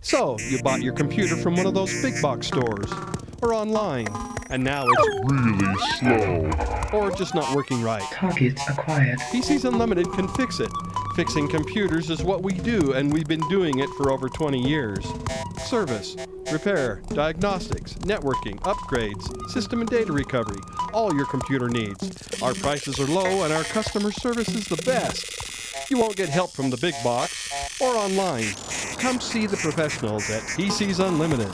So, you bought your computer from one of those big box stores, or online, and now it's really slow, or just not working right. Target acquired. PCs Unlimited can fix it. Fixing computers is what we do, and we've been doing it for over 20 years. Service, repair, diagnostics, networking, upgrades, system and data recovery, all your computer needs. Our prices are low, and our customer service is the best. You won't get help from the big box or online. Come see the professionals at PCs Unlimited.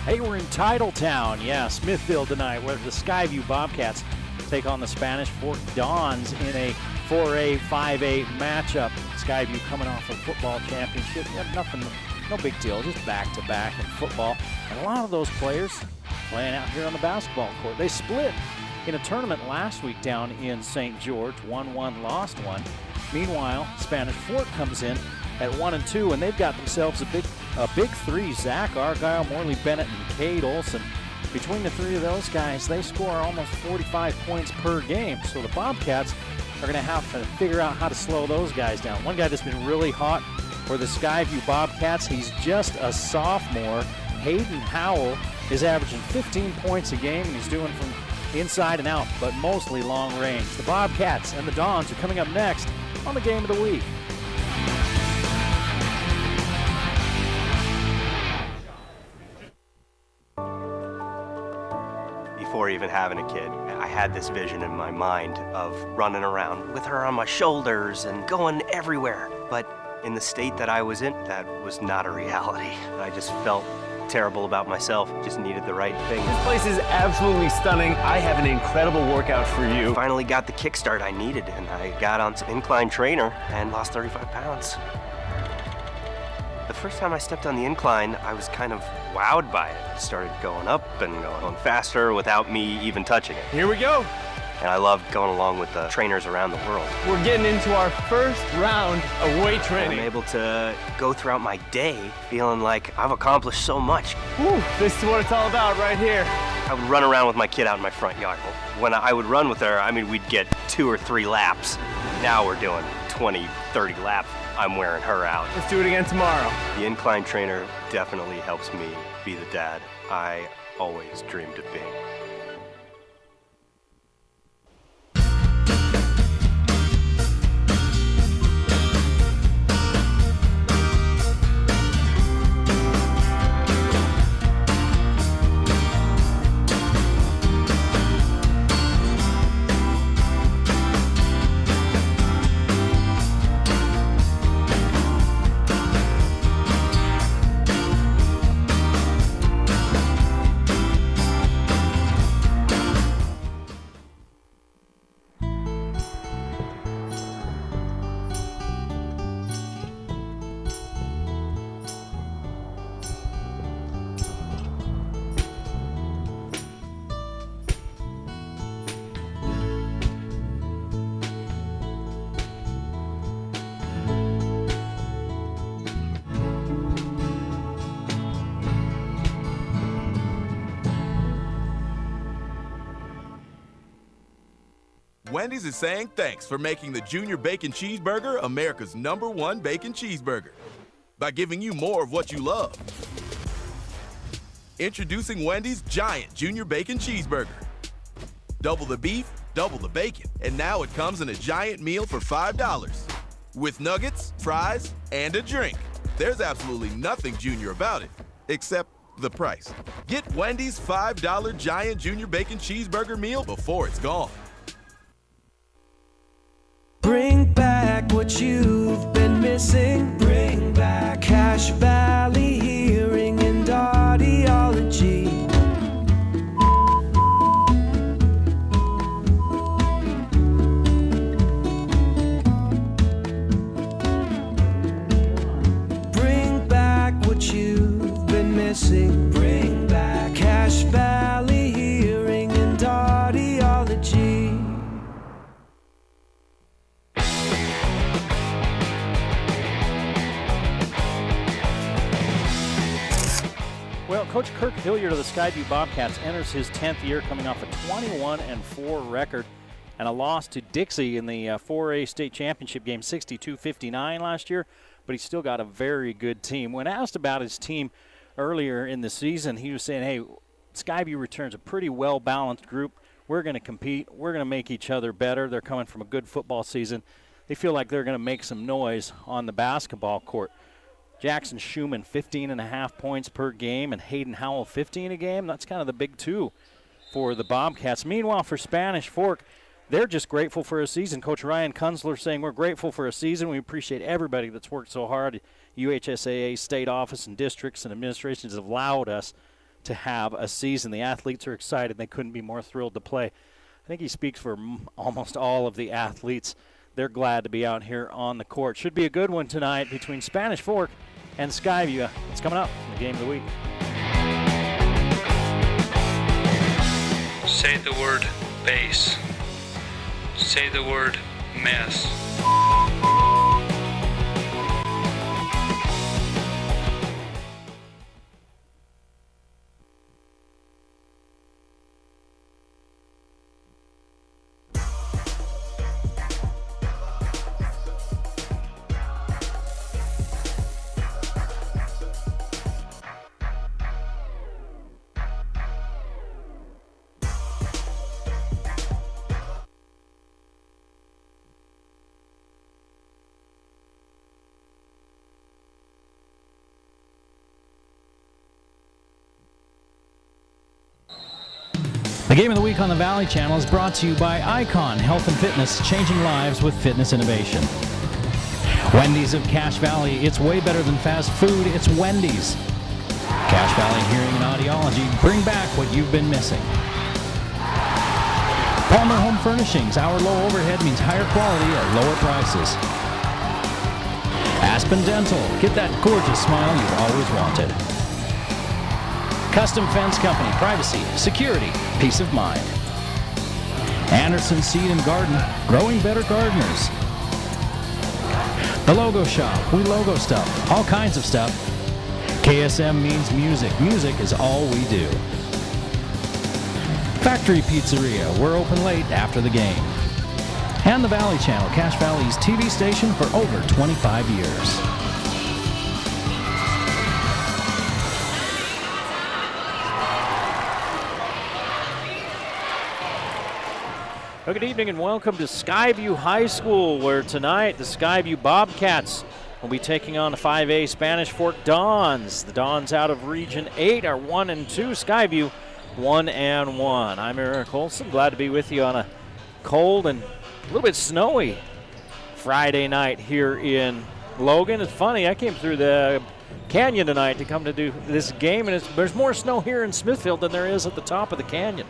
Hey, we're in Titletown, Smithfield tonight, where the Skyview Bobcats take on the Spanish Fork Dons in a 4A, 5A matchup. Skyview coming off a football championship. Nothing, no big deal, just back-to-back in football. And a lot of those players playing out here on the basketball court. They split in a tournament last week down in St. George, 1-1, lost one. Meanwhile, Spanish Fork comes in at 1-2, and they've got themselves a big three. Zach Argyle, Morley Bennett, and Cade Olson. Between the three of those guys, they score almost 45 points per game. So the Bobcats are going to have to figure out how to slow those guys down. One guy that's been really hot for the Skyview Bobcats, he's just a sophomore. Hayden Howell is averaging 15 points a game, and he's doing from inside and out, but mostly long range. The Bobcats and the Dons are coming up next on the Game of the Week. Before even having a kid, I had this vision in my mind of running around with her on my shoulders and going everywhere. But in the state that I was in, that was not a reality. I just felt terrible about myself, just needed the right thing. This place is absolutely stunning. I have an incredible workout for you. Finally got the kickstart I needed, and I got on some incline trainer and lost 35 pounds. The first time I stepped on the incline, I was kind of wowed by it. It started going up and going faster without me even touching it. Here we go. And I loved going along with the trainers around the world. We're getting into our first round of weight training. I'm able to go throughout my day feeling like I've accomplished so much. Whew, this is what it's all about right here. I would run around with my kid out in my front yard. When I would run with her, I mean, we'd get 2 or 3 laps. Now we're doing 20, 30 laps. I'm wearing her out. Let's do it again tomorrow. The incline trainer definitely helps me be the dad I always dreamed of being. Wendy's is saying thanks for making the Junior Bacon Cheeseburger America's #1 bacon cheeseburger by giving you more of what you love. Introducing Wendy's Giant Junior Bacon Cheeseburger. Double the beef, double the bacon, and now it comes in a giant meal for $5 with nuggets, fries, and a drink. There's absolutely nothing junior about it, except the price. Get Wendy's $5 Giant Junior Bacon Cheeseburger meal before it's gone. Bring back what you've been missing. Bring back Cache Valley Hearing and Audiology. Bring back what you've been missing. Bring back Cache Valley Hearing and Audiology. Well, Coach Kirk Hilliard of the Skyview Bobcats enters his 10th year coming off a 21-4 record and a loss to Dixie in the 4A state championship game, 62-59 last year, but he's still got a very good team. When asked about his team earlier in the season, he was saying, hey, Skyview returns a pretty well-balanced group. We're going to compete. We're going to make each other better. They're coming from a good football season. They feel like they're going to make some noise on the basketball court. Jackson Schumann, 15.5 points per game, and Hayden Howell, 15 a game. That's kind of the big two for the Bobcats. Meanwhile, for Spanish Fork, they're just grateful for a season. Coach Ryan Kunzler saying, we're grateful for a season. We appreciate everybody that's worked so hard. UHSAA state office and districts and administrations have allowed us to have a season. The athletes are excited. They couldn't be more thrilled to play. I think he speaks for almost all of the athletes. They're glad to be out here on the court. Should be a good one tonight between Spanish Fork and Skyview. It's coming up in the game of the week. Say the word base. Say the word mess. The Game of the Week on the Valley Channel is brought to you by Icon Health and Fitness, changing lives with fitness innovation. Wendy's of Cache Valley, it's way better than fast food, it's Wendy's. Cache Valley Hearing and Audiology, bring back what you've been missing. Palmer Home Furnishings, our low overhead means higher quality at lower prices. Aspen Dental, get that gorgeous smile you've always wanted. Custom Fence Company, privacy, security, peace of mind. Anderson Seed and Garden, growing better gardeners. The Logo Shop, we logo stuff, all kinds of stuff. KSM means music. Music is all we do. Factory Pizzeria, we're open late after the game. And the Valley Channel, Cache Valley's TV station for over 25 years. Well, good evening and welcome to Skyview High School, where tonight the Skyview Bobcats will be taking on the 5A Spanish Fork Dons. The Dons out of Region 8 are 1-2. Skyview 1-1. I'm Eric Olson. Glad to be with you on a cold and a little bit snowy Friday night here in Logan. It's funny, I came through the canyon tonight to come to do this game, and there's more snow here in Smithfield than there is at the top of the canyon.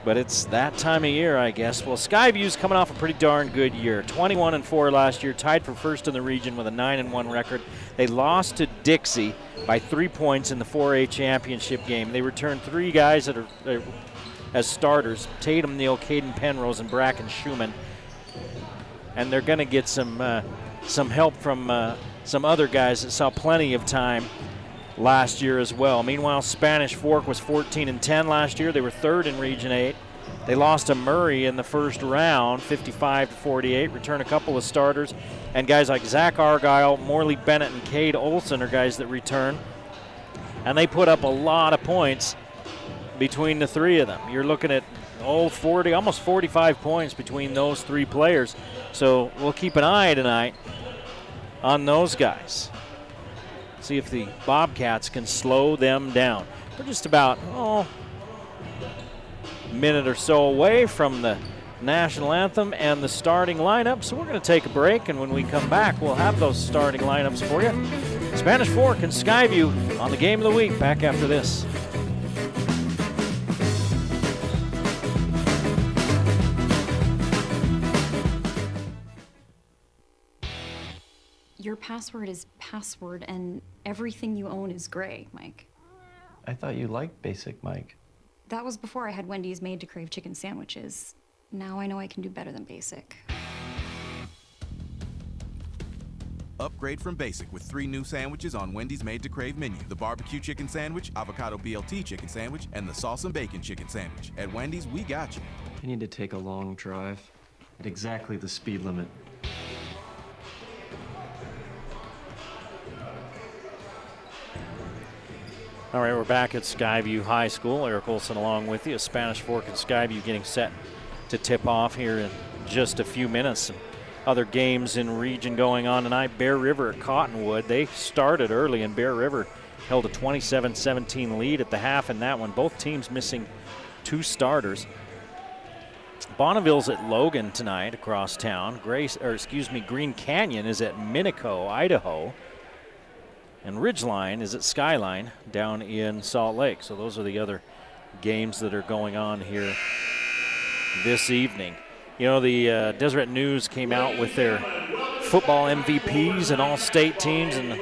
But it's that time of year, I guess. Well, Skyview's coming off a pretty darn good year. 21-4 last year, tied for first in the region with a 9-1 record. They lost to Dixie by 3 points in the 4A championship game. They returned three guys that are as starters: Tatum Neal, Caden Penrose, and Bracken Schumann. And they're going to get some help from some other guys that saw plenty of time last year as well. Meanwhile, Spanish Fork was 14-10 last year. They were third in Region 8. They lost to Murray in the first round, 55-48, return a couple of starters. And guys like Zach Argyle, Morley Bennett, and Cade Olson are guys that return. And they put up a lot of points between the three of them. You're looking at 40, almost 45 points between those three players. So we'll keep an eye tonight on those guys. See if the Bobcats can slow them down. We're just about, minute or so away from the national anthem and the starting lineup, so we're going to take a break, and when we come back we'll have those starting lineups for you. Spanish Fork and Skyview on the Game of the Week, back after this. Your password is password and everything you own is gray, Mike. I thought you liked Basic, Mike. That was before I had Wendy's Made to Crave chicken sandwiches. Now I know I can do better than Basic. Upgrade from Basic with 3 new sandwiches on Wendy's Made to Crave menu. The barbecue chicken sandwich, avocado BLT chicken sandwich, and the sauce and bacon chicken sandwich. At Wendy's, we got you. I need to take a long drive at exactly the speed limit. All right, we're back at Skyview High School. Eric Olson along with you. Spanish Fork and Skyview getting set to tip off here in just a few minutes. Some other games in region going on tonight. Bear River at Cottonwood. They started early, and Bear River held a 27-17 lead at the half in that one. Both teams missing 2 starters. Bonneville's at Logan tonight across town. Green Canyon is at Minico, Idaho. And Ridgeline is at Skyline down in Salt Lake. So those are the other games that are going on here this evening. You know, the Deseret News came out with their football MVPs and all-state teams, and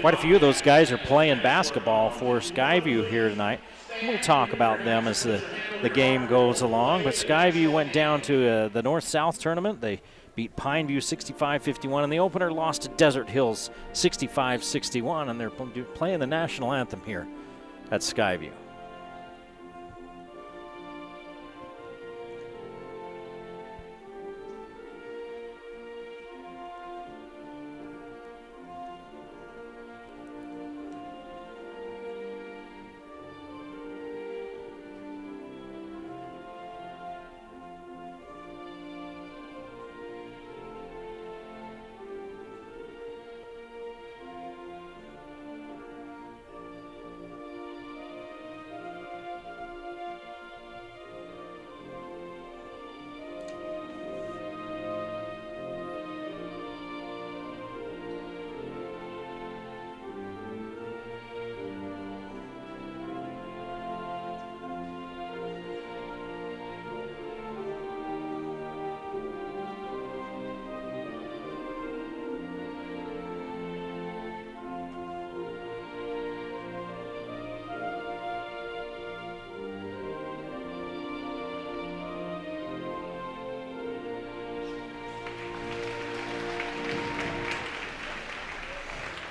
quite a few of those guys are playing basketball for Skyview here tonight. We'll talk about them as the game goes along. But Skyview went down to the North-South tournament. They beat Pineview 65-51, and the opener lost to Desert Hills 65-61, and they're playing the national anthem here at Skyview.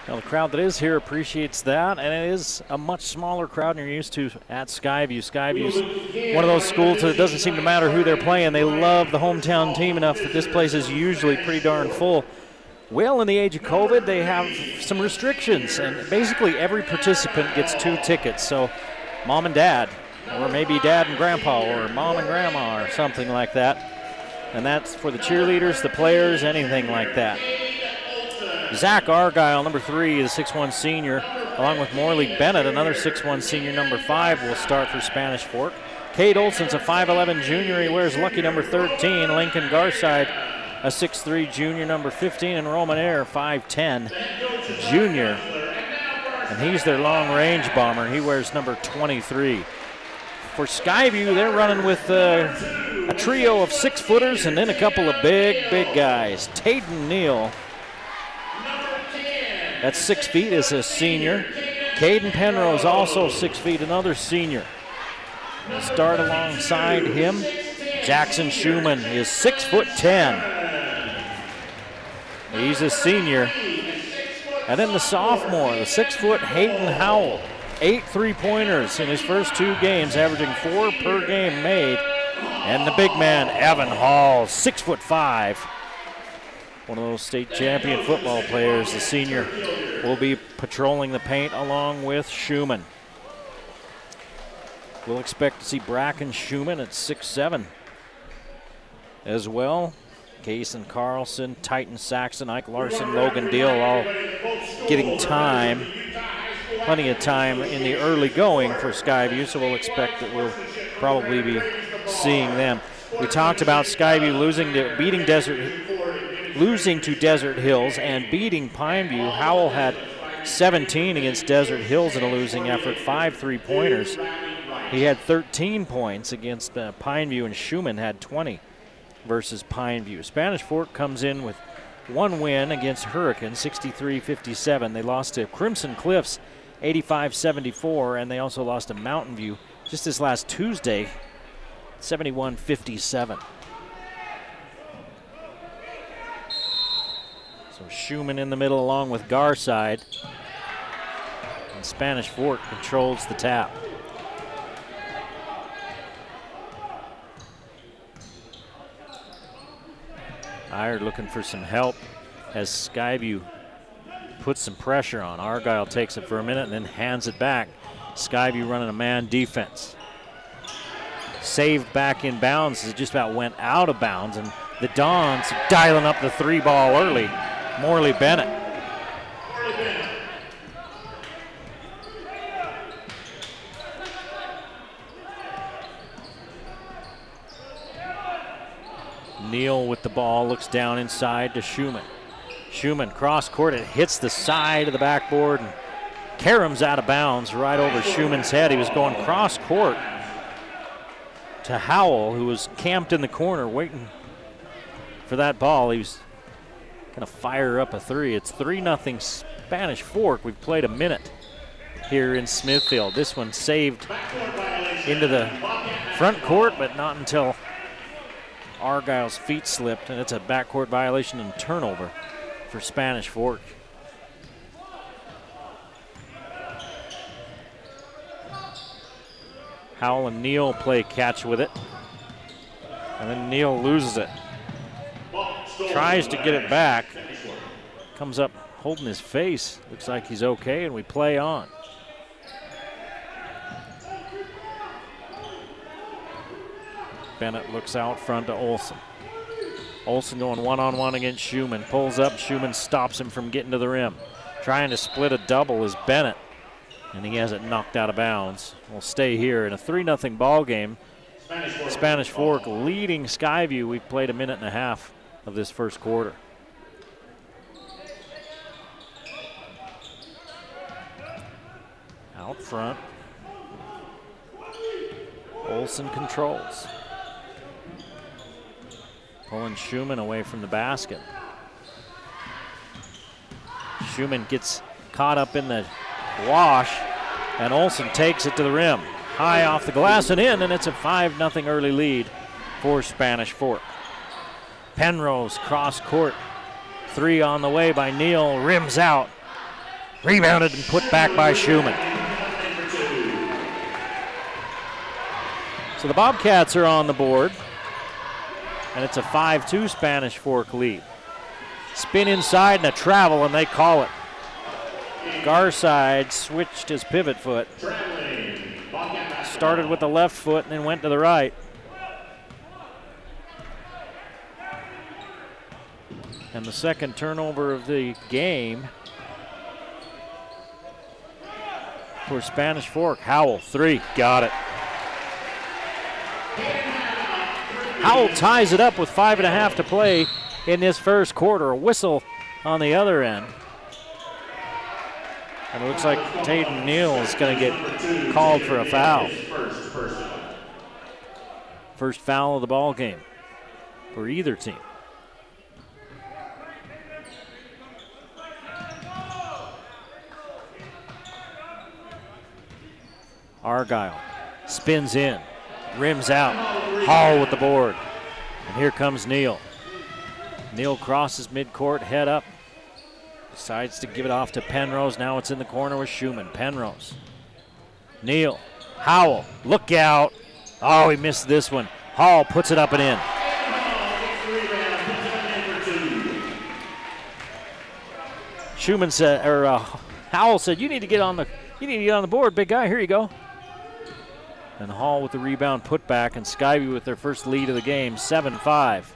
Well, the crowd that is here appreciates that, and it is a much smaller crowd than you're used to at Skyview. Skyview's one of those schools that it doesn't seem to matter who they're playing. They love the hometown team enough that this place is usually pretty darn full. Well, in the age of COVID, they have some restrictions, and basically every participant gets 2 tickets. So mom and dad, or maybe dad and grandpa, or mom and grandma, or something like that. And that's for the cheerleaders, the players, anything like that. Zach Argyle, number 3, is a 6'1 senior, along with Morley Bennett, another 6'1 senior, number 5, will start for Spanish Fork. Cade Olson's a 5'11 junior. He wears lucky number 13. Lincoln Garside, a 6'3 junior, number 15, and Roman Air, 5'10 junior. And he's their long-range bomber. He wears number 23. For Skyview, they're running with a trio of 6-footers and then a couple of big guys. Tayden Neal, that's 6 feet, is a senior. Caden Penrose, also 6 feet, another senior. Start alongside him. Jackson Schumann is 6'10". He's a senior. And then the sophomore, the 6-foot Hayden Howell, 8 3-pointers in his first 2 games, averaging 4 per game made. And the big man, Evan Hall, 6'5". One of those state champion football players. The senior will be patrolling the paint along with Schumann. We'll expect to see Bracken Schumann at 6'7" as well. Kason Carlson, Titan Saxon, Ike Larson, Logan Deal all getting time. Plenty of time in the early going for Skyview, so we'll expect that we'll probably be seeing them. We talked about Skyview losing to Desert Hills and beating Pineview. Howell had 17 against Desert Hills in a losing effort, 5 3-pointers. He had 13 points against Pineview, and Schumann had 20 versus Pineview. Spanish Fork comes in with one win against Hurricane, 63-57. They lost to Crimson Cliffs, 85-74, and they also lost to Mountain View just this last Tuesday, 71-57. So Schumann in the middle along with Garside. And Spanish Fork controls the tap. Iyer looking for some help as Skyview puts some pressure on. Argyle takes it for a minute and then hands it back. Skyview running a man defense. Saved back in bounds. It just about went out of bounds, and the Dons dialing up the 3 ball early. Morley Bennett. Neal with the ball, looks down inside to Schumann. Schumann cross court, it hits the side of the backboard, and Karam's out of bounds right over Schumann's head. He was going cross court to Howell, who was camped in the corner waiting for that ball. He was going to fire up a 3. It's 3-0 Spanish Fork. We've played a minute here in Smithfield. This one saved into the front court, but not until Argyle's feet slipped, and it's a backcourt violation and turnover for Spanish Fork. Howell and Neal play catch with it, and then Neal loses it. Tries to get it back, comes up holding his face. Looks like he's okay, and we play on. Bennett looks out front to Olson. Olson going one-on-one against Schumann. Pulls up, Schumann stops him from getting to the rim. Trying to split a double is Bennett, and he has it knocked out of bounds. We'll stay here in a 3-0 ball game. Spanish Fork leading Skyview. We've played a minute and a half of this first quarter. Out front. Olson controls. Pulling Schumann away from the basket. Schumann gets caught up in the wash, and Olson takes it to the rim. High off the glass and in, and it's a 5-0 early lead for Spanish Fork. Penrose cross court. 3 on the way by Neal. Rims out. Rebounded and put back by Schumann. So the Bobcats are on the board, and it's a 5-2 Spanish Fork lead. Spin inside and a travel, and they call it. Garside switched his pivot foot. Started with the left foot and then went to the right. And the second turnover of the game for Spanish Fork. Howell, 3, got it. Howell ties it up with 5.5 to play in this first quarter. A whistle on the other end. And it looks like Tatum Neal is going to get called for a foul. First foul of the ball game for either team. Argyle spins in, rims out. Hall with the board. And here comes Neal. Neal crosses midcourt, head up. Decides to give it off to Penrose. Now it's in the corner with Schumann. Penrose. Neal. Howell. Look out. Oh, he missed this one. Hall puts it up and in. Schumann said, or Howell said, "You need to get on the board, big guy. Here you go." And Hall with the rebound put back, and Skyview with their first lead of the game, 7-5.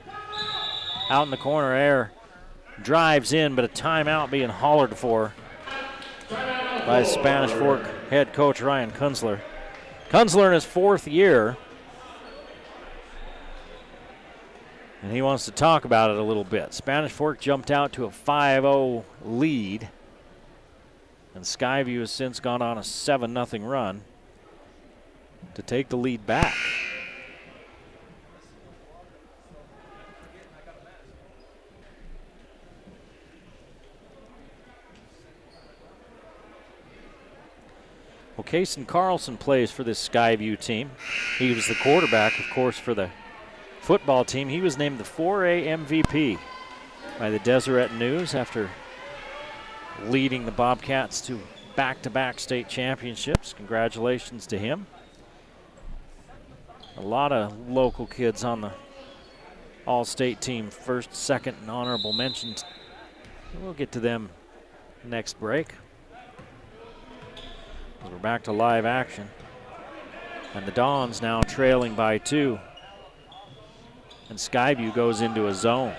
Out in the corner, Air drives in, but a timeout being hollered for by Spanish Fork head coach Ryan Kunzler. Kunzler in his 4th year, and he wants to talk about it a little bit. Spanish Fork jumped out to a 5-0 lead, and Skyview has since gone on a 7-0 run to take the lead back. Well, Kason Carlson plays for this Skyview team. He was the quarterback, of course, for the football team. He was named the 4A MVP by the Deseret News after leading the Bobcats to back-to-back state championships. Congratulations to him. A lot of local kids on the all-state team, first, second, and honorable mentions. We'll get to them next break. We're back to live action. And the Dons now trailing by 2. And Skyview goes into a zone.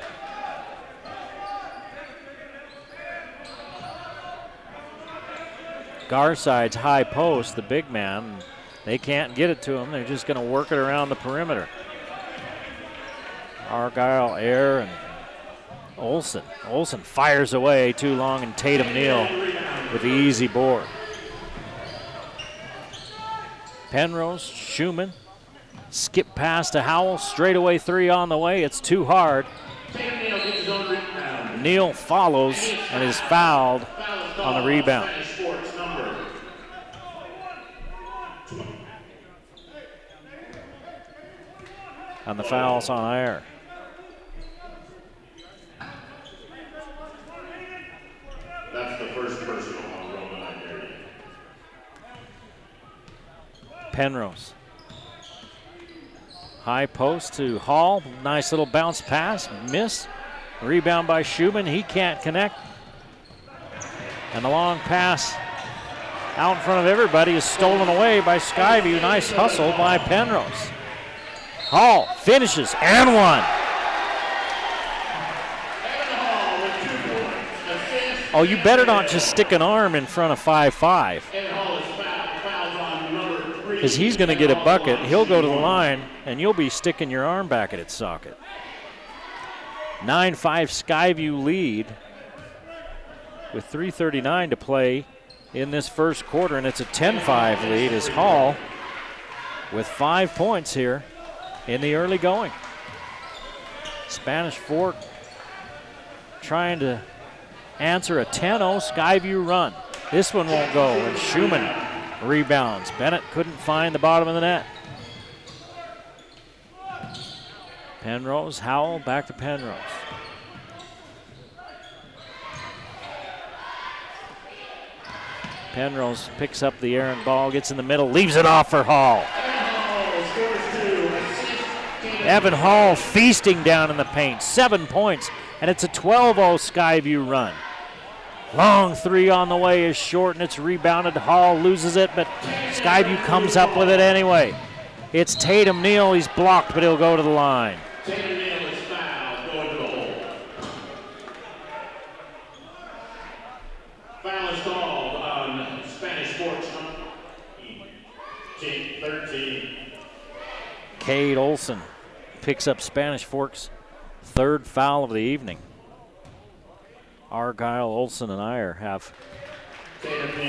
Garside's high post, the big man. They can't get it to him. They're just going to work it around the perimeter. Argyle, Air, and Olson. Olson fires away too long, and Tatum Neal with the easy board. Penrose, Schumann, skip pass to Howell, straightaway 3 on the way. It's too hard. Neal follows and is fouled on the rebound. And the foul's on Air. That's the first personal on Roman Iberia. Penrose. High post to Hall. Nice little bounce pass. Miss. Rebound by Schumann. He can't connect. And the long pass out in front of everybody is stolen away by Skyview. Nice hustle by Penrose. Hall finishes and one. Oh, you better not just stick an arm in front of 5'5". Because he's going to get a bucket. He'll go to the line, and you'll be sticking your arm back at its socket. 9-5 Skyview lead with 3:39 to play in this first quarter, and it's a 10-5 lead as Hall with 5 points here in the early going. Spanish Fork trying to answer a 10-0 Skyview run. This one won't go, and Schumann rebounds. Bennett couldn't find the bottom of the net. Penrose, Howell, back to Penrose. Penrose picks up the errant ball, gets in the middle, leaves it off for Hall. Evan Hall feasting down in the paint, 7 points, and it's a 12-0 Skyview run. Long 3 on the way is short, and it's rebounded. Hall loses it, but Skyview comes up with it anyway. It's Tatum Neal. He's blocked, but he'll go to the line. Tatum Neal is fouled, going to the hole. Foul is called on Spanish Fork's team 13. Cade Olson picks up Spanish Fork's 3rd foul of the evening. Argyle, Olson, and Iyer have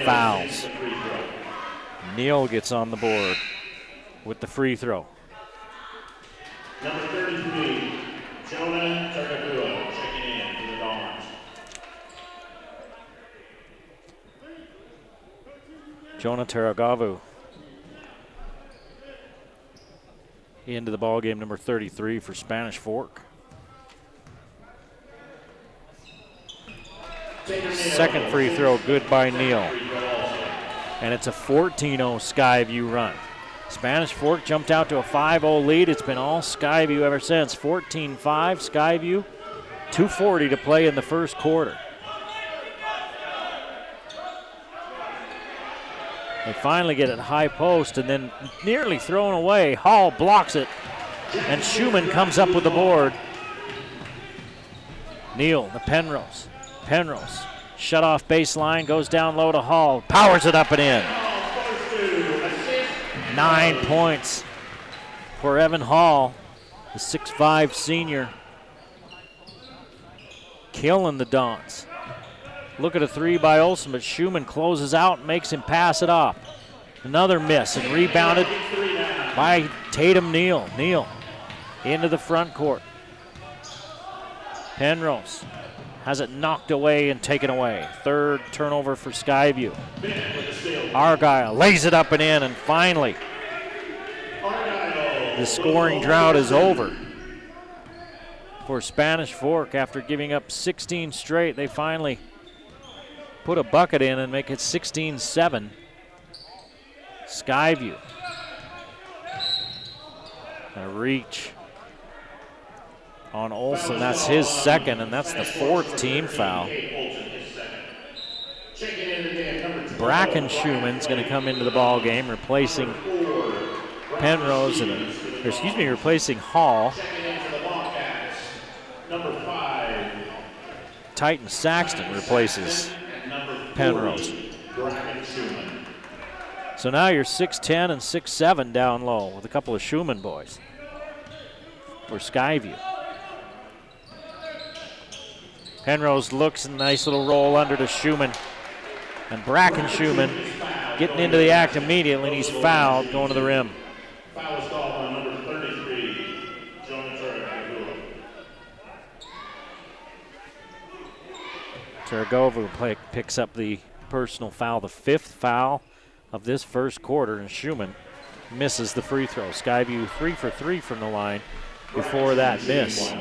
fouls. Neal gets on the board with the free throw. Number 33, Jonah Targabua, checking in for the Dons. Jonah Taragavu into the ballgame, number 33 for Spanish Fork. Second free throw, good by Neal. And it's a 14-0 Skyview run. Spanish Fork jumped out to a 5-0 lead. It's been all Skyview ever since. 14-5 Skyview. 2:40 to play in the first quarter. They finally get it high post and then nearly thrown away. Hall blocks it, and Schumann comes up with the board. Neal to Penrose. Penrose, shut off baseline, goes down low to Hall. Powers it up and in. 9 points for Evan Hall, the 6'5 senior. Killing the Dons. Look at a three by Olsen, but Schumann closes out and makes him pass it off. Another miss and rebounded by Tatum Neal. Neal into the front court. Penrose has it knocked away and taken away. Third turnover for Skyview. Argyle lays it up and in, and finally the scoring drought is over for Spanish Fork. After giving up 16 straight, they finally put a bucket in and make it 16-7. Skyview. A reach on Olsen. That's his second, and that's the fourth team foul. Bracken Schumann's going to come into the ball game, replacing Penrose, replacing Hall. Titan Saxton replaces Penrose. So now you're 6'10 and 6'7 down low with a couple of Schumann boys for Skyview. Penrose looks, a nice little roll under to Schumann. And Bracken Schumann getting into the act immediately, and he's fouled going to the rim. Foul is called on number 33, Jonah Turagova picks up the personal foul, the fifth foul of this first quarter, and Schumann misses the free throw. Skyview 3 for 3 from the line before that miss.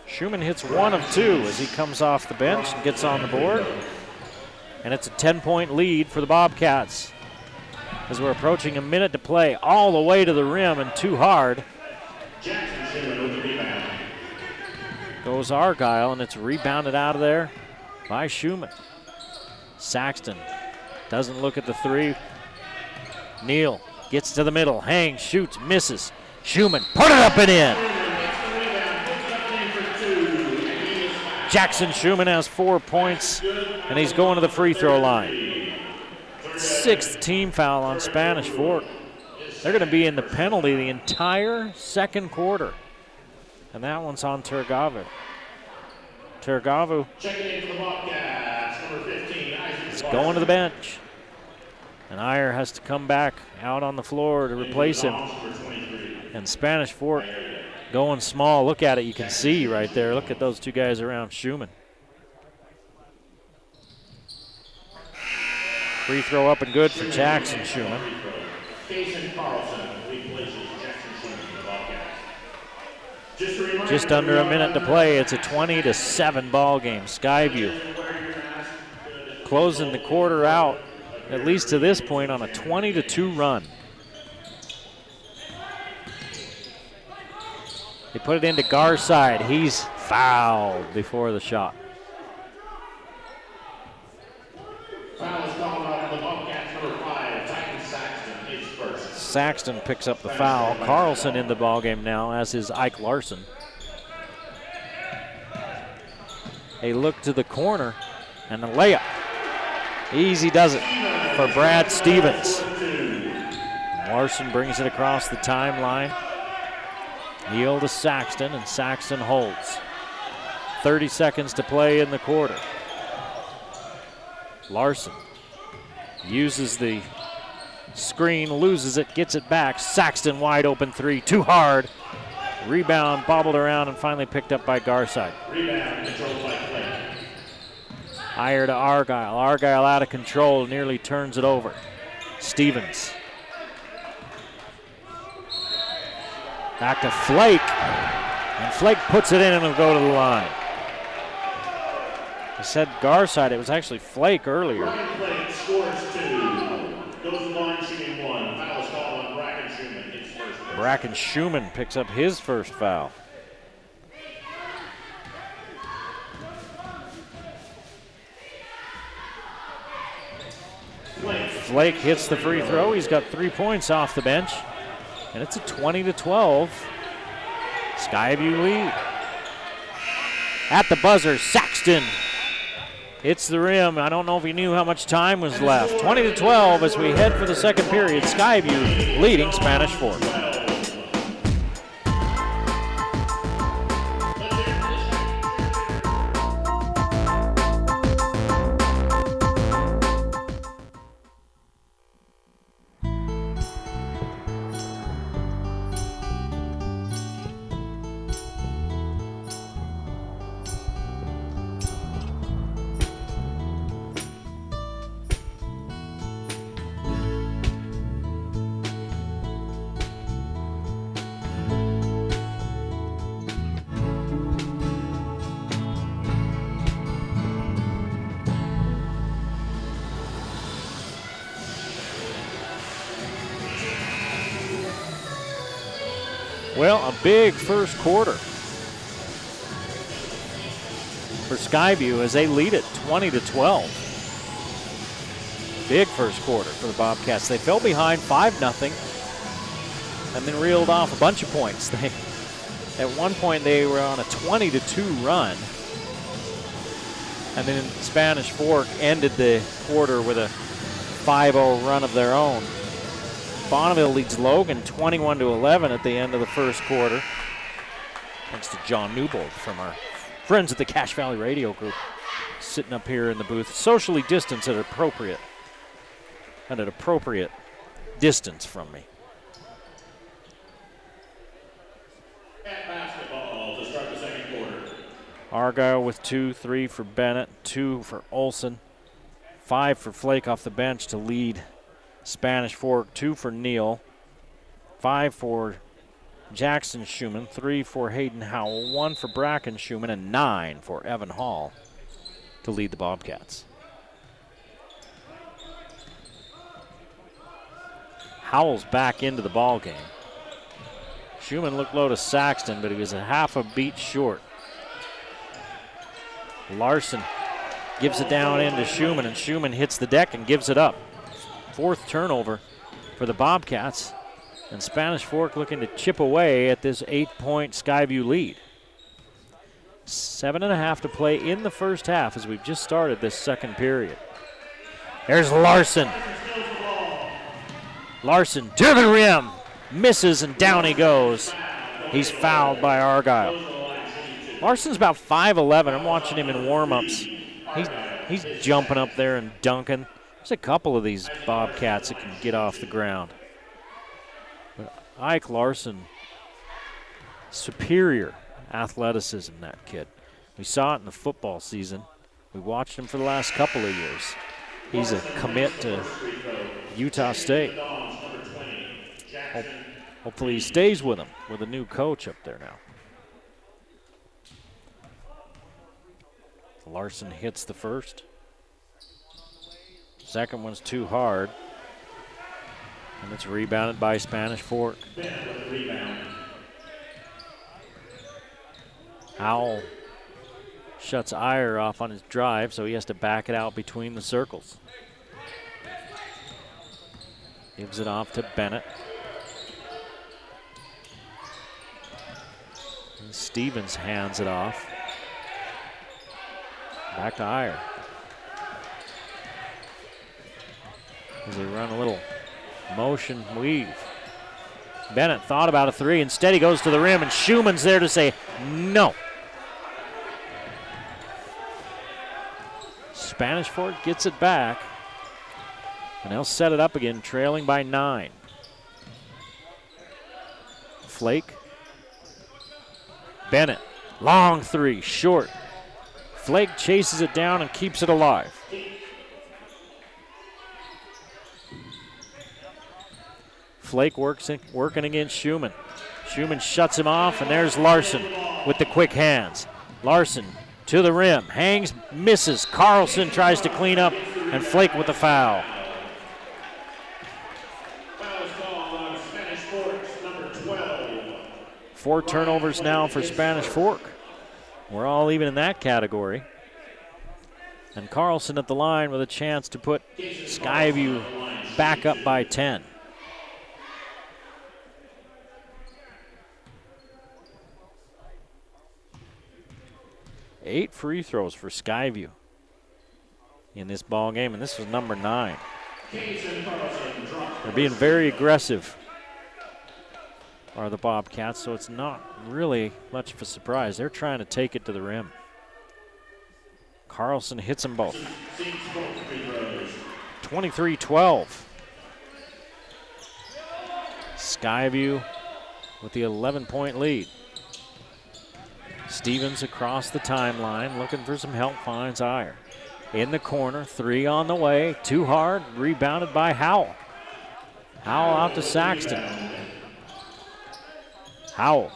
Schumann hits 1 of 2 as he comes off the bench and gets on the board. And it's a 10-point lead for the Bobcats as we're approaching a minute to play. All the way to the rim and too hard goes Argyle, and it's rebounded out of there by Schumann. Saxton doesn't look at the three. Neal gets to the middle, hangs, shoots, misses. Schumann put it up and in. Jackson Schumann has 4 points, and he's going to the free throw line. Sixth team foul on Spanish Fork. They're going to be in the penalty the entire second quarter. And that one's on Turagavu. Turagavu is going to the bench. And Iyer has to come back out on the floor to replace him. And Spanish Fork going small. Look at it. You can see right there. Look at those two guys around Schumann. Free throw up and good for Jackson Schumann. Just under a minute to play. It's a 20-7 ball game. Skyview closing the quarter out, at least to this point, on a 20-2 run. They put it into Garside. He's fouled before the shot. Foul is called on the Bobcats, number 5, Titan Saxton, his first. Saxton picks up the foul. Carlson in the ballgame now, as is Ike Larson. They look to the corner, and the layup. Easy does it for Brad Stevens. Larson brings it across the timeline. Neal to Saxton, and Saxton holds. 30 seconds to play in the quarter. Larson uses the screen, loses it, gets it back. Saxton wide open three, too hard. Rebound bobbled around and finally picked up by Garside. Rebound controlled by Clay. Iyer to Argyle. Argyle out of control, nearly turns it over. Stevens. Back to Flake. And Flake puts it in and will go to the line. I said Garside. It was actually Flake earlier. Ryan Flake scores 2. Goes to the line shooting 1. Foul is called on Bracken Schumann. His first. Bracken Schumann picks up his first foul. Flake hits the free throw. He's got 3 points off the bench. And it's a 20-12 Skyview lead. At the buzzer, Saxton hits the rim. I don't know if he knew how much time was left. 20-12 as we head for the second period. Skyview leading Spanish Fork. Well, a big first quarter for Skyview as they lead it 20-12. Big first quarter for the Bobcats. They fell behind 5-0 and then reeled off a bunch of points. At one point they were on a 20-2 run, and then Spanish Fork ended the quarter with a 5-0 run of their own. Bonneville leads Logan 21-11 at the end of the first quarter. Thanks to John Newbold from our friends at the Cache Valley Radio Group, sitting up here in the booth, socially distanced at an appropriate distance from me. At basketball to start the second quarter. Argyle with 2, 3 for Bennett, 2 for Olson, 5 for Flake off the bench to lead Spanish Fork, 2 for Neal, 5 for Jackson Schumann, 3 for Hayden Howell, 1 for Bracken Schumann, and 9 for Evan Hall to lead the Bobcats. Howell's back into the ball game. Schumann looked low to Saxton, but he was a half a beat short. Larson gives it down into Schumann, and Schumann hits the deck and gives it up. 4th turnover for the Bobcats, and Spanish Fork looking to chip away at this 8-point Skyview lead. 7.5 to play in the first half as we've just started this second period. There's Larson. Larson to the rim, misses, and down he goes. He's fouled by Argyle. Larson's about 5'11". I'm watching him in warm-ups. He's jumping up there and dunking. There's a couple of these Bobcats that can get off the ground. But Ike Larson, superior athleticism, that kid. We saw it in the football season. We watched him for the last couple of years. He's a commit to Utah State. Hopefully he stays with them with a new coach up there now. Larson hits the first. Second one's too hard. And it's rebounded by Spanish Fork. Howell shuts Iyer off on his drive, so he has to back it out between the circles. Gives it off to Bennett. And Stevens hands it off. Back to Iyer. As they run a little motion weave. Bennett thought about a 3. Instead, he goes to the rim, and Schumann's there to say no. Spanish Fork gets it back, and they'll set it up again, trailing by 9. Flake. Bennett. Long 3, short. Flake chases it down and keeps it alive. Flake working against Schumann. Schumann shuts him off, and there's Larson with the quick hands. Larson to the rim. Hangs, misses. Carlson tries to clean up and flake with the foul. Foul is called on Spanish Forks, number 12. 4 turnovers now for Spanish Fork. We're all even in that category. And Carlson at the line with a chance to put Skyview back up by 10. Eight free throws for Skyview in this ball game, and this was number 9. They're being very aggressive, are the Bobcats, so it's not really much of a surprise. They're trying to take it to the rim. Carlson hits them both. 23-12. Skyview with the 11-point lead. Stevens across the timeline, looking for some help, finds Iyer. In the corner, 3 on the way, too hard, rebounded by Howell. Howell out to Saxton. Howell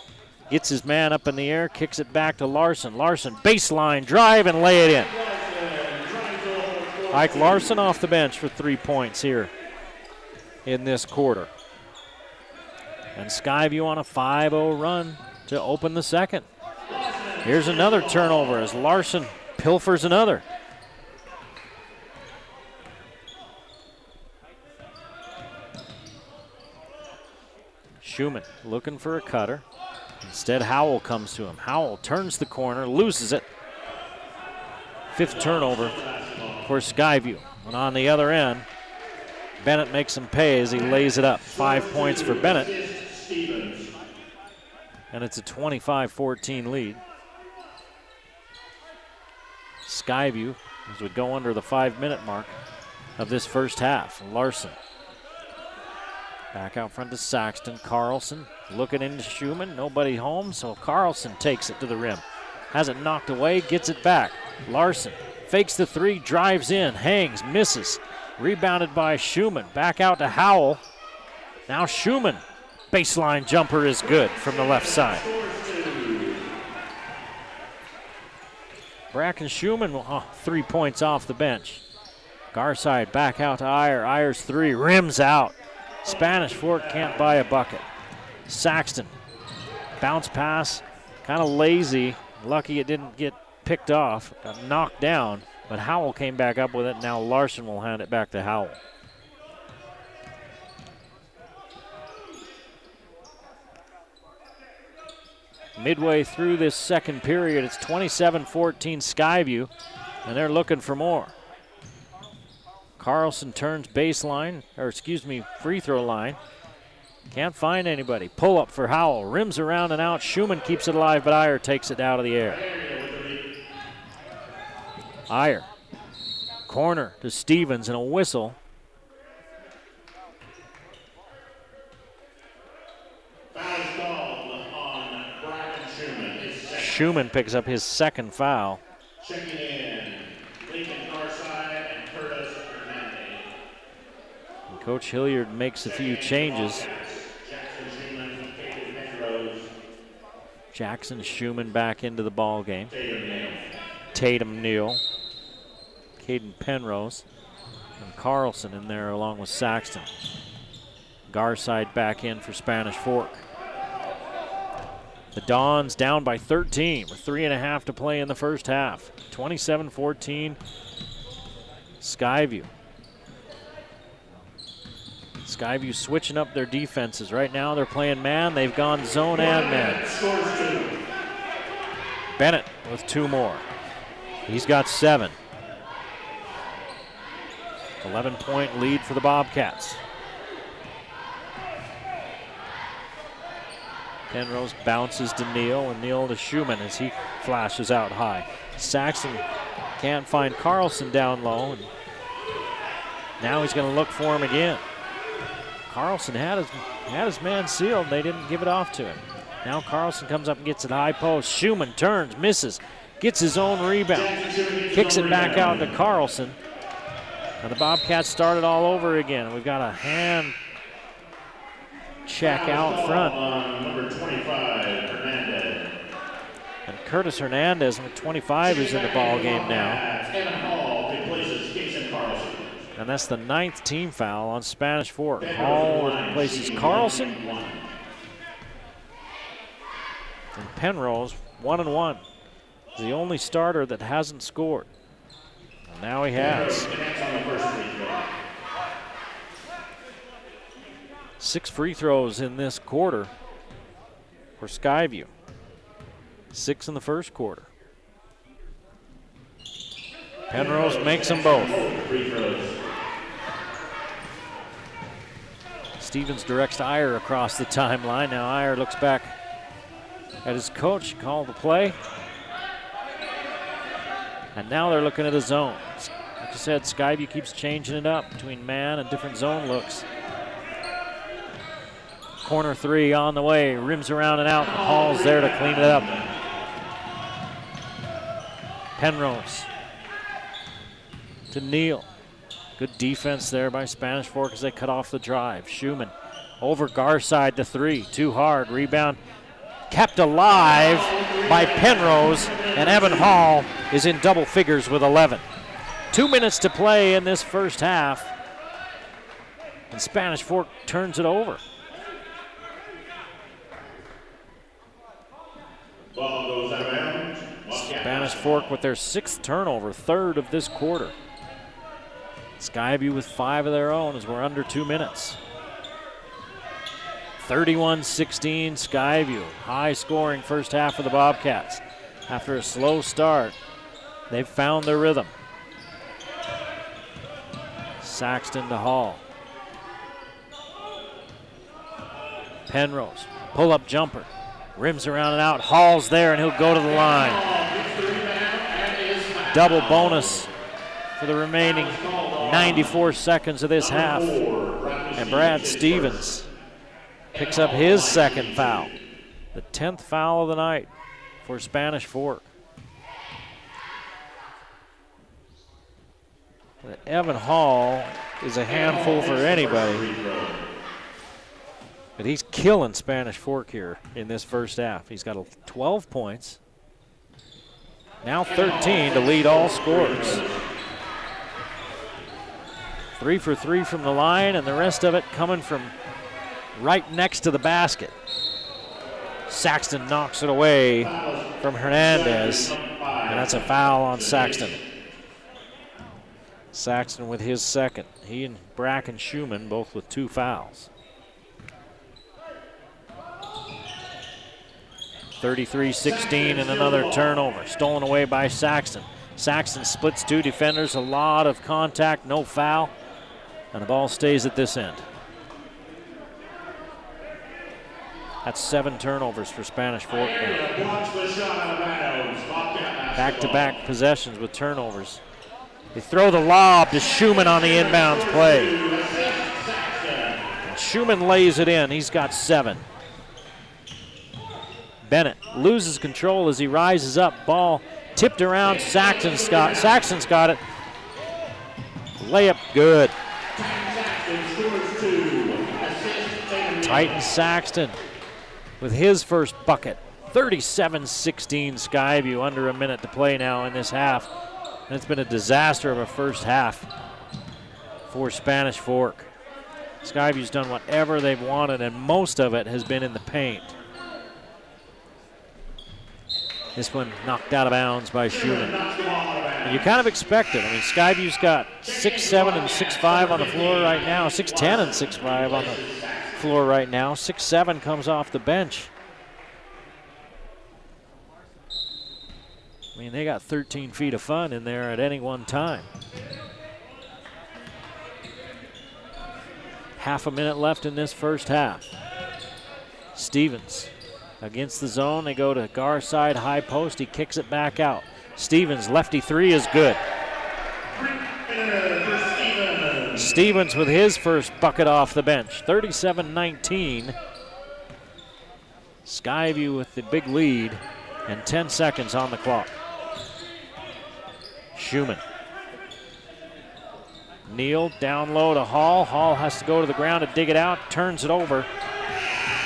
gets his man up in the air, kicks it back to Larson. Larson, baseline drive and lay it in. Ike Larson off the bench for 3 points here in this quarter. And Skyview on a 5-0 run to open the second. Here's another turnover as Larson pilfers another. Schumann looking for a cutter. Instead, Howell comes to him. Howell turns the corner, loses it. 5th turnover for Skyview. And on the other end, Bennett makes him pay as he lays it up. 5 points for Bennett. And it's a 25-14 lead. Skyview as we go under the 5-minute mark of this first half. Larson back out front to Saxton. Carlson looking into Schumann. Nobody home, so Carlson takes it to the rim. Has it knocked away, gets it back. Larson fakes the 3, drives in, hangs, misses. Rebounded by Schumann. Back out to Howell. Now Schumann. Baseline jumper is good from the left side. Bracken Schumann, 3 points off the bench. Garside back out to Iyer. Iyer's 3 rims out. Spanish Fork can't buy a bucket. Saxton, bounce pass, kind of lazy. Lucky it didn't get picked off, got knocked down, but Howell came back up with it. Now Larson will hand it back to Howell. Midway through this second period, it's 27-14 Skyview, and they're looking for more. Carlson turns baseline, free throw line. Can't find anybody. Pull up for Howell. Rims around and out. Schumann keeps it alive, but Iyer takes it out of the air. Iyer. Corner to Stevens and a whistle. Schumann picks up his 2nd foul. Checking in, Lincoln Garside and Curtis Hernandez. And Coach Hilliard makes a few changes. Jackson Schumann back into the ball game. Tatum Neal. Caden Penrose. And Carlson in there along with Saxton. Garside back in for Spanish Fork. The Dons down by 13 with 3.5 to play in the first half. 27-14 Skyview. Skyview switching up their defenses. Right now they're playing man. They've gone zone and man. Bennett with 2 more. He's got 7. 11-point lead for the Bobcats. Penrose bounces to Neal, and Neal to Schumann as he flashes out high. Saxton can't find Carlson down low, and now he's going to look for him again. Carlson had his man sealed. They didn't give it off to him. Now Carlson comes up and gets it high post. Schumann turns, misses, gets his own rebound, kicks it back out to Carlson. And the Bobcats started all over again. We've got a hand check out front. Number 25, Hernandez. And Curtis Hernandez, with 25, who's in the ball game now. Evan Hall replaces Jason Carlson. And that's the 9th team foul on Spanish Fork. Hall replaces Carlson. And Penrose, 1-1. He's the only starter that hasn't scored. And now he has. 6 free throws in this quarter for Skyview. 6 in the first quarter. Penrose makes them both. Stevens directs Iyer across the timeline. Now Iyer looks back at his coach, called the play. And now they're looking at a zone. Like I said, Skyview keeps changing it up between man and different zone looks. Corner 3 on the way, rims around and out. Hall's there to clean it up. Penrose to Neal. Good defense there by Spanish Fork as they cut off the drive. Schumann over Garside to 3. Too hard. Rebound kept alive by Penrose, and Evan Hall is in double figures with 11. 2 minutes to play in this first half, and Spanish Fork turns it over. Spanish Fork with their 6th turnover, 3rd of this quarter. Skyview with 5 of their own as we're under 2 minutes. 31-16 Skyview. High scoring first half for the Bobcats. After a slow start, they've found their rhythm. Saxton to Hall. Penrose, pull-up jumper. Rims around and out. Hall's there, and he'll go to the line. Double bonus for the remaining 94 seconds of this half. And Brad Stevens picks up his 2nd foul. The 10th foul of the night for Spanish Fork. Evan Hall is a handful for anybody. But he's killing Spanish Fork here in this first half. He's got 12 points. Now 13 to lead all scorers. 3 for 3 from the line, and the rest of it coming from right next to the basket. Saxton knocks it away from Hernandez, and that's a foul on Saxton. Saxton with his 2nd. He and Bracken Schumann both with 2 fouls. 33-16 and another turnover. Stolen away by Saxton. Saxton splits 2 defenders, a lot of contact, no foul, and the ball stays at this end. That's 7 turnovers for Spanish Fork now. Back-to-back possessions with turnovers. They throw the lob to Schumann on the inbounds play. And Schumann lays it in. He's got 7. Bennett loses control as he rises up. Ball tipped around. Saxton's got it. Layup good. Titan Saxton with his first bucket. 37-16 Skyview, under a minute to play now in this half. And it's been a disaster of a first half for Spanish Fork. Skyview's done whatever they've wanted, and most of it has been in the paint. This one knocked out of bounds by Schumann. And you kind of expect it. I mean, Skyview's got 6'7" and 6'5" on the floor right now. 6'10" and 6'5" on the floor right now. 6'7" comes off the bench. I mean, they got 13 feet of fun in there at any one time. Half a minute left in this first half. Stevens against the zone. They go to Garside, high post. He kicks it back out. Stevens, lefty 3 is good. Stevens with his first bucket off the bench. 37-19. Skyview with the big lead and 10 seconds on the clock. Schumann. Neal down low to Hall. Hall has to go to the ground to dig it out, turns it over.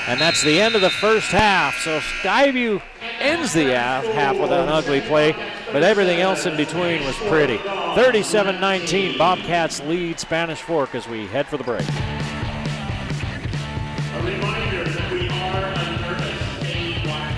And that's the end of the first half. So Skyview ends the half with an ugly play, but everything else in between was pretty. 37-19, Bobcats lead Spanish Fork as we head for the break. A reminder that we are under a state black.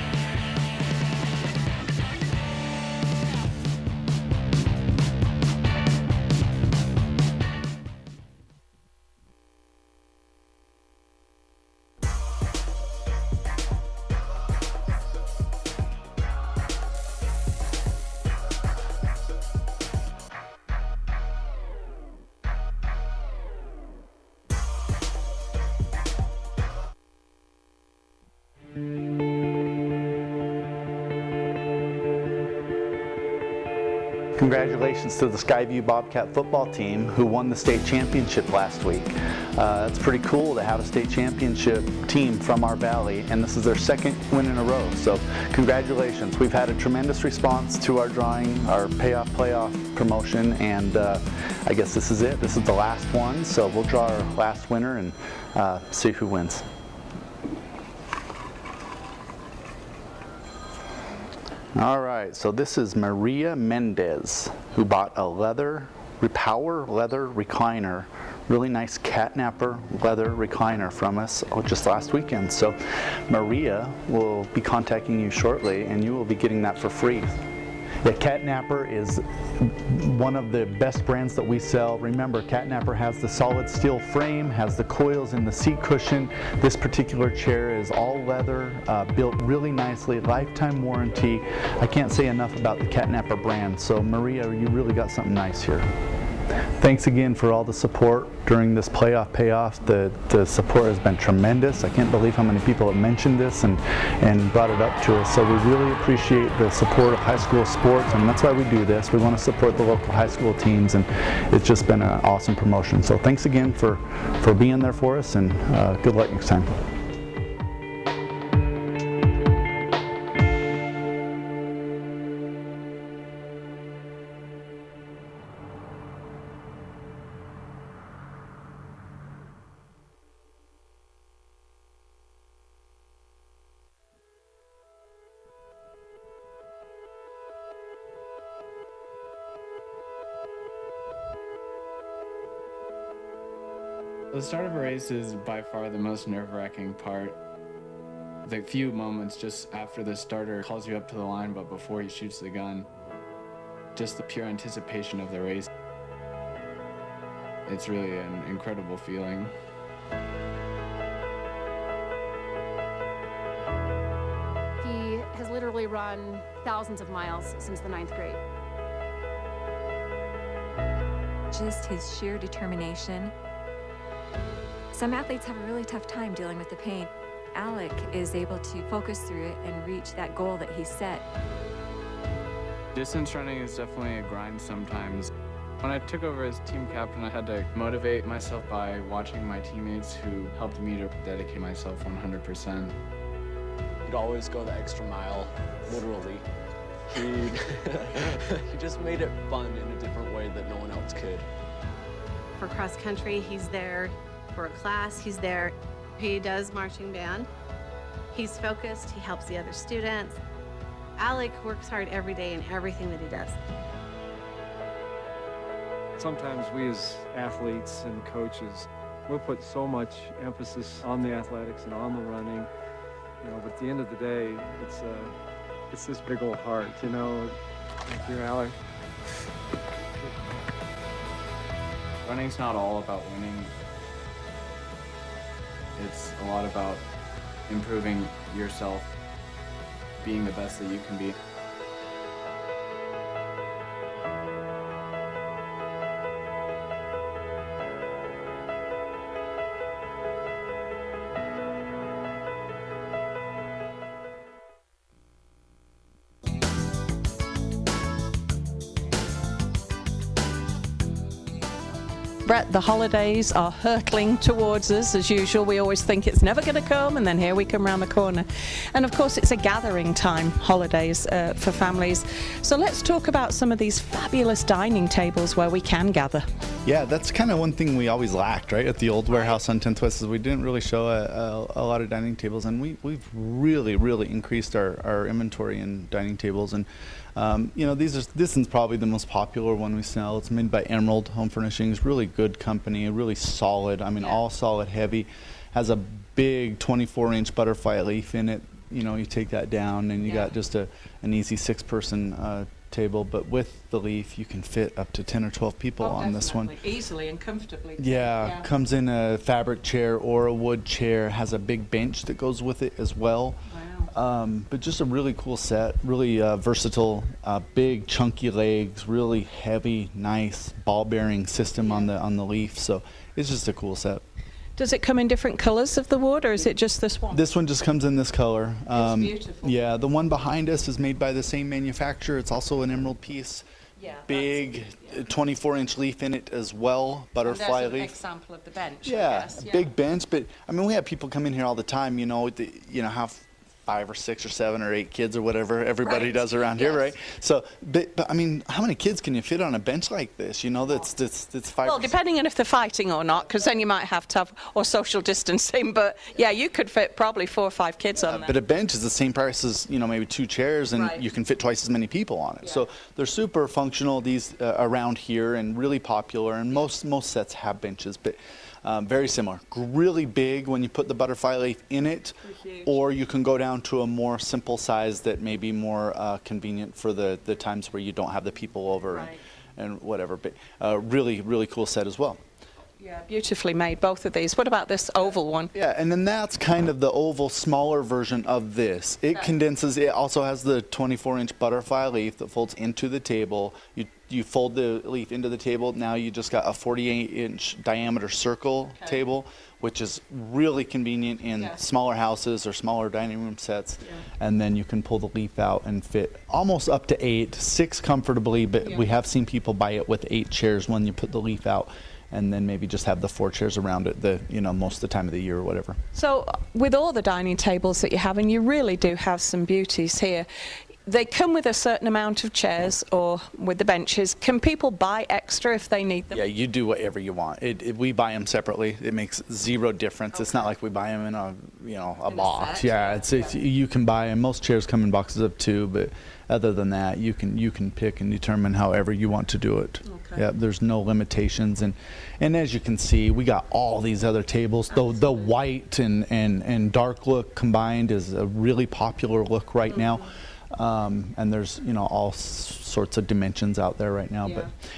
Congratulations to the Skyview Bobcat football team who won the state championship last week. It's pretty cool to have a state championship team from our valley, and this is their second win in a row, so congratulations. We've had a tremendous response to our drawing, our payoff playoff promotion, and I guess this is it. This is the last one, so we'll draw our last winner and see who wins. All right, so this is Maria Mendez, who bought a Power leather recliner, really nice catnapper leather recliner from us just last weekend. So Maria will be contacting you shortly, and you will be getting that for free. Yeah, Catnapper is one of the best brands that we sell. Remember, Catnapper has the solid steel frame, has the coils in the seat cushion. This particular chair is all leather, built really nicely, lifetime warranty. I can't say enough about the Catnapper brand. So Maria, you really got something nice here. Thanks again for all the support during this playoff payoff. The support has been tremendous. I can't believe how many people have mentioned this and brought it up to us. So we really appreciate the support of high school sports, and that's why we do this. We want to support the local high school teams, and it's just been an awesome promotion. So thanks again for being there for us, and good luck next time. The start of a race is by far the most nerve-wracking part. The few moments just after the starter calls you up to the line, but before he shoots the gun, just the pure anticipation of the race. It's really an incredible feeling. He has literally run thousands of miles since the 9th grade. Just his sheer determination. Some athletes have a really tough time dealing with the pain. Alec is able to focus through it and reach that goal that he set. Distance running is definitely a grind sometimes. When I took over as team captain, I had to motivate myself by watching my teammates who helped me to dedicate myself 100%. He'd always go the extra mile, literally. He just made it fun in a different way that no one else could. For cross country, he's there. For a class, he's there. He does marching band. He's focused, he helps the other students. Alec works hard every day in everything that he does. Sometimes we as athletes and coaches, we'll put so much emphasis on the athletics and on the running, but at the end of the day, it's this big old heart, Thank you, Alec. Running's not all about winning. It's a lot about improving yourself, being the best that you can be. Brett, the holidays are hurtling towards us as usual. We always think it's never going to come, and then here we come around the corner. And of course, it's a gathering time, holidays for families. So let's talk about some of these fabulous dining tables where we can gather. Yeah, that's kind of one thing we always lacked, right? At the old warehouse on 10th West, is we didn't really show a lot of dining tables, and we've really increased our inventory in dining tables. And this is probably the most popular one we sell. It's made by Emerald Home Furnishings, really good company, really solid. I mean, all solid, heavy. Has a big 24-inch butterfly leaf in it. You take that down, and you got just an easy 6-person table. But with the leaf, you can fit up to 10 or 12 people on this one. Easily and comfortably. Yeah, comes in a fabric chair or a wood chair. Has a big bench that goes with it as well. But just a really cool set, really versatile, big chunky legs, really heavy, nice ball bearing system on the leaf. So it's just a cool set. Does it come in different colors of the wood, or is it just this one? This one just comes in this color. It's beautiful. Yeah, the one behind us is made by the same manufacturer. It's also an emerald piece. Yeah, big 24-inch leaf in it as well, butterfly leaf. Leaf. An example of the bench. Yeah, I guess. Big bench. But I mean, we have people come in here all the time. Have 5 or 6 or 7 or 8 kids or whatever everybody does around here, right? So, but I mean, how many kids can you fit on a bench like this? That's 5. Well, depending on if they're fighting or not, because then you might have to have or social distancing. But yeah, you could fit probably 4 or 5 kids on there. But a bench is the same price as maybe 2 chairs, and you can fit twice as many people on it. Yeah. So they're super functional. These around here and really popular, and most sets have benches, but. Very similar. Really big when you put the butterfly leaf in it, or you can go down to a more simple size that may be more convenient for the times where you don't have the people over and whatever. But really cool set as well. Yeah, beautifully made, both of these. What about this oval one? Yeah, and then that's kind of the oval, smaller version of this. It condenses. It also has the 24-inch butterfly leaf that folds into the table. You fold the leaf into the table. Now you just got a 48-inch diameter circle table, which is really convenient in smaller houses or smaller dining room sets. Yeah. And then you can pull the leaf out and fit almost up to 8, 6 comfortably, but we have seen people buy it with 8 chairs when you put the leaf out. And then maybe just have the 4 chairs around it, most of the time of the year or whatever. So with all the dining tables that you have, and you really do have some beauties here, they come with a certain amount of chairs or with the benches. Can people buy extra if they need them? Yeah, you do whatever you want. We buy them separately. It makes zero difference. Okay. It's not like we buy them in a box. You can buy them. Most chairs come in boxes of 2, but other than that, you can pick and determine however you want to do it. Okay. Yeah, there's no limitations, and as you can see, we got all these other tables. The white and dark look combined is a really popular look right now. And there's all sorts of dimensions out there right now,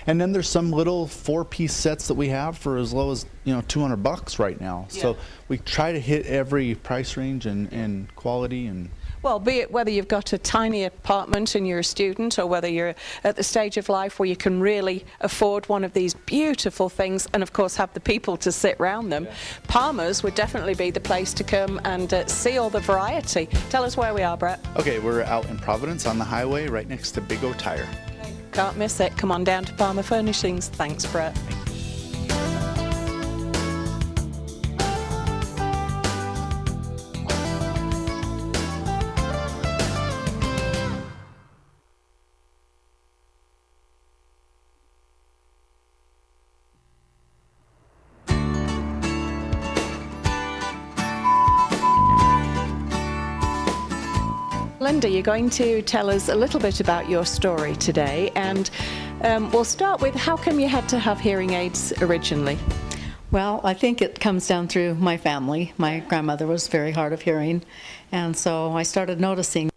and then there's some little 4-piece sets that we have for as low as $200 right now. So we try to hit every price range and quality and. Well, be it whether you've got a tiny apartment and you're a student, or whether you're at the stage of life where you can really afford one of these beautiful things and, of course, have the people to sit around them, Palmer's would definitely be the place to come and see all the variety. Tell us where we are, Brett. Okay, we're out in Providence on the highway right next to Big O Tire. Okay. Can't miss it. Come on down to Palmer Furnishings. Thanks, Brett. Linda, you're going to tell us a little bit about your story today, and we'll start with how come you had to have hearing aids originally? Well, I think it comes down through my family. My grandmother was very hard of hearing, and so I started noticing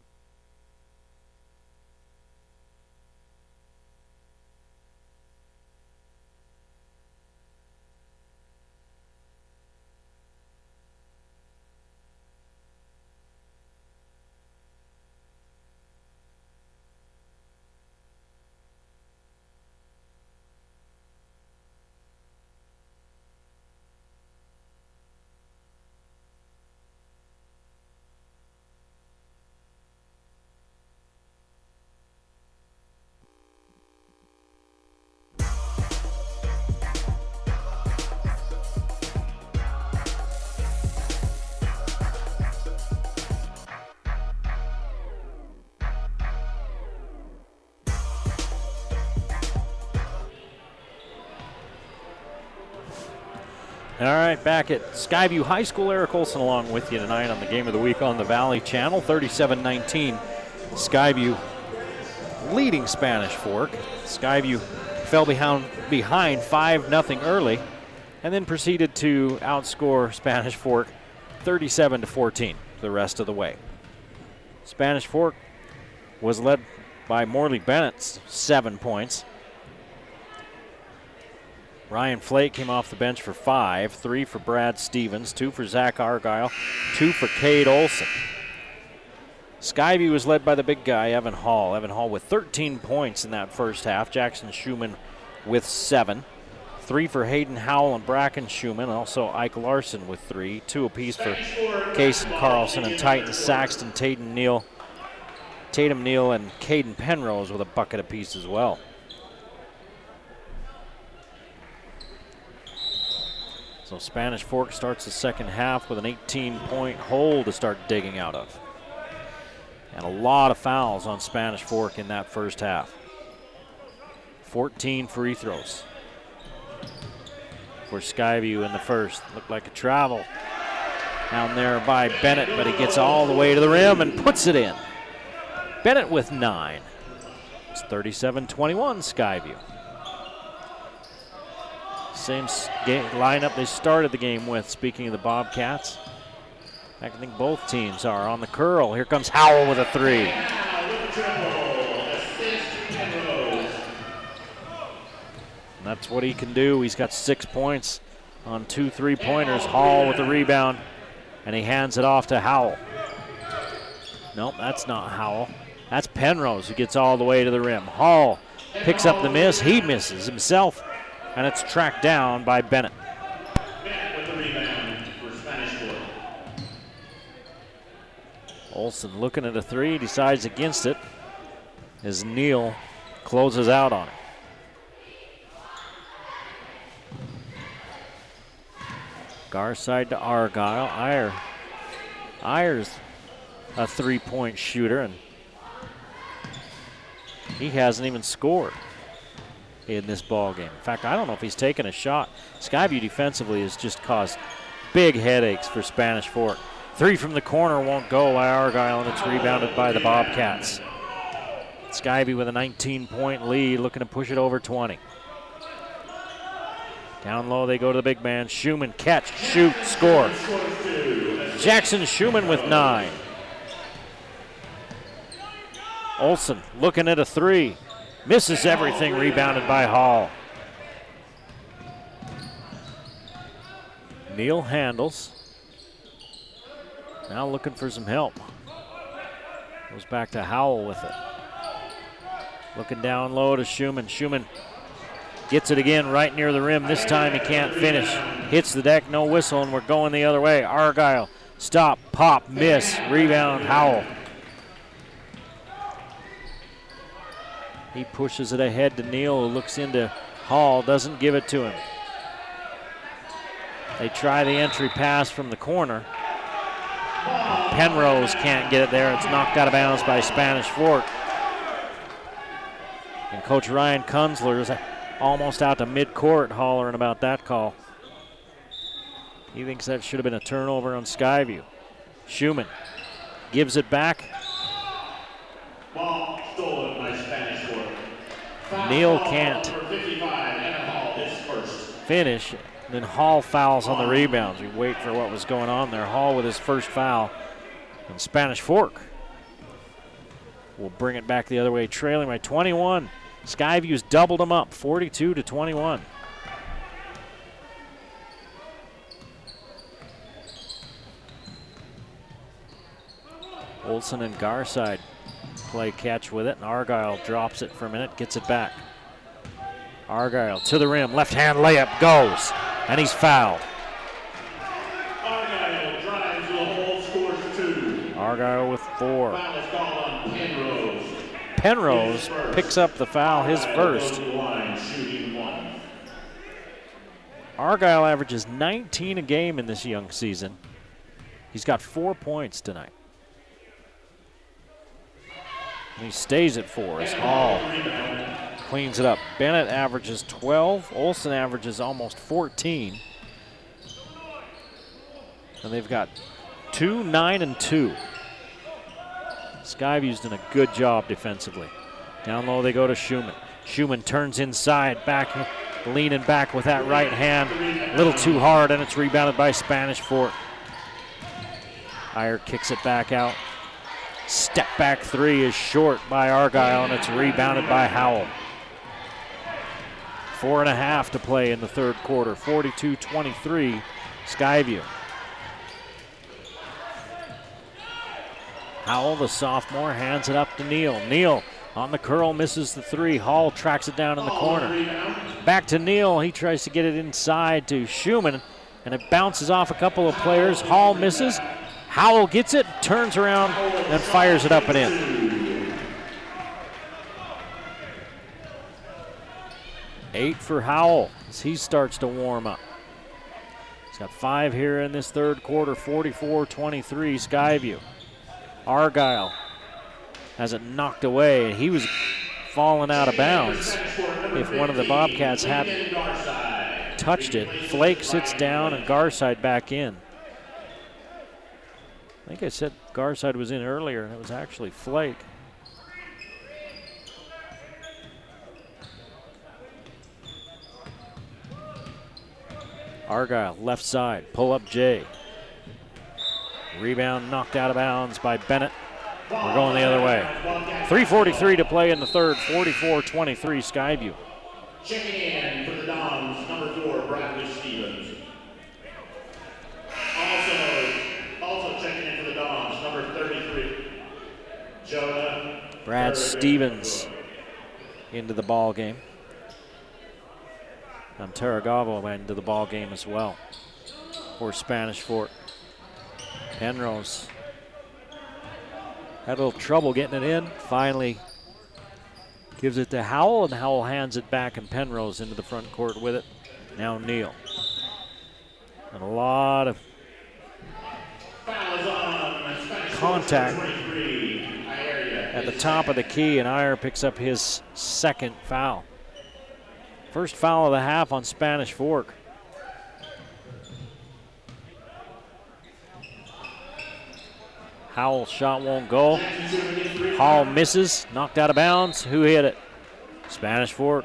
All right, back at Skyview High School, Eric Olson along with you tonight on the Game of the Week on the Valley Channel. 37-19, Skyview leading Spanish Fork. Skyview fell behind 5-0 early and then proceeded to outscore Spanish Fork 37-14 the rest of the way. Spanish Fork was led by Morley Bennett, 7 points. Ryan Flake came off the bench for 5, 3 for Brad Stevens, 2 for Zach Argyle, 2 for Cade Olson. Skyview was led by the big guy, Evan Hall. Evan Hall with 13 points in that first half. Jackson Schumann with 7. 3 for Hayden Howell and Bracken Schumann. Also Ike Larson with 3. 2 apiece for Kason Carlson and Titan Saxton, Tatum Neal, and Caden Penrose with a bucket apiece as well. So Spanish Fork starts the second half with an 18-point hole to start digging out of. And a lot of fouls on Spanish Fork in that first half. 14 free throws for Skyview in the first. Looked like a travel down there by Bennett, but he gets all the way to the rim and puts it in. Bennett with 9. It's 37-21 Skyview. Same lineup they started the game with, speaking of the Bobcats. I think both teams are on the curl. Here comes Howell with a 3. And that's what he can do. He's got 6 points on 2 3-pointers. Hall with the rebound, and he hands it off to Howell. Nope, that's not Howell. That's Penrose who gets all the way to the rim. Hall picks up the miss. He misses himself, and it's tracked down by Bennett. Olson looking at a 3, decides against it as Neal closes out on it. Garside to Argyle. Ayer's a 3-point shooter, and he hasn't even scored in this ball game. In fact, I don't know if he's taken a shot. Skyview defensively has just caused big headaches for Spanish Fork. 3 from the corner won't go by Argyle, and it's rebounded by the Bobcats. Skyview with a 19-point lead, looking to push it over 20. Down low they go to the big man. Schumann, catch, shoot, score. Jackson Schumann with 9. Olson looking at a 3. Misses everything, rebounded by Hall. Neal handles. Now looking for some help. Goes back to Howell with it. Looking down low to Schumann. Schumann gets it again right near the rim. This time he can't finish. Hits the deck, no whistle, and we're going the other way. Argyle, stop, pop, miss, rebound, Howell. He pushes it ahead to Neal, who looks into Hall, doesn't give it to him. They try the entry pass from the corner. Penrose can't get it there. It's knocked out of bounds by Spanish Fork. And Coach Ryan Kunzler is almost out to midcourt hollering about that call. He thinks that should have been a turnover on Skyview. Schumann gives it back. Ball stolen by Spanish Fork. Neal can't finish. Then Hall fouls on the rebounds. We wait for what was going on there. Hall with his first foul. And Spanish Fork will bring it back the other way, trailing by 21. Skyview's doubled them up, 42-21. Olson and Garside play catch with it, and Argyle drops it for a minute, gets it back. Argyle to the rim, left-hand layup, goes, and he's fouled. Argyle drives to the hole, scores 2. Argyle with 4. Foul is called on Penrose. Penrose picks up the foul, his first. Argyle averages 19 a game in this young season. He's got 4 points tonight. And he stays at 4 as Hall cleans it up. Bennett averages 12. Olson averages almost 14. And they've got 2, 9, and 2. Skyview's done a good job defensively. Down low they go to Schumann. Schumann turns inside, back, leaning back with that right hand. A little too hard, and it's rebounded by Spanish Fort. Iyer kicks it back out. Step back three is short by Argyle, and it's rebounded by Howell. 4.5 to play in the third quarter. 42-23, Skyview. Howell, the sophomore, hands it up to Neal. Neal on the curl, misses the three. Hall tracks it down in the corner. Back to Neal. He tries to get it inside to Schumann, and it bounces off a couple of players. Hall misses. Howell gets it, turns around, and fires it up and in. 8 for Howell as he starts to warm up. He's got 5 here in this third quarter. 44-23, Skyview. Argyle has it knocked away, and he was falling out of bounds if one of the Bobcats hadn't touched it. Flake sits down and Garside back in. I think I said Garside was in earlier, and it was actually Flake. Argyle, left side, pull up Jay. Rebound knocked out of bounds by Bennett. We're going the other way. 3:43 to play in the third, 44-23 Skyview. Checking in for the Dons, number 4, Bradley Stevens. Also checking in for the Dons, number 33, Jonah. Brad Stevens into the ball game. And Tarragavo went into the ball game as well for Spanish Fort. Penrose had a little trouble getting it in. Finally gives it to Howell, and Howell hands it back, and Penrose into the front court with it. Now Neal. And a lot of contact at the top of the key, and Iyer picks up his second foul. First foul of the half on Spanish Fork. Howell shot won't go. Hall misses, knocked out of bounds. Who hit it? Spanish Fork.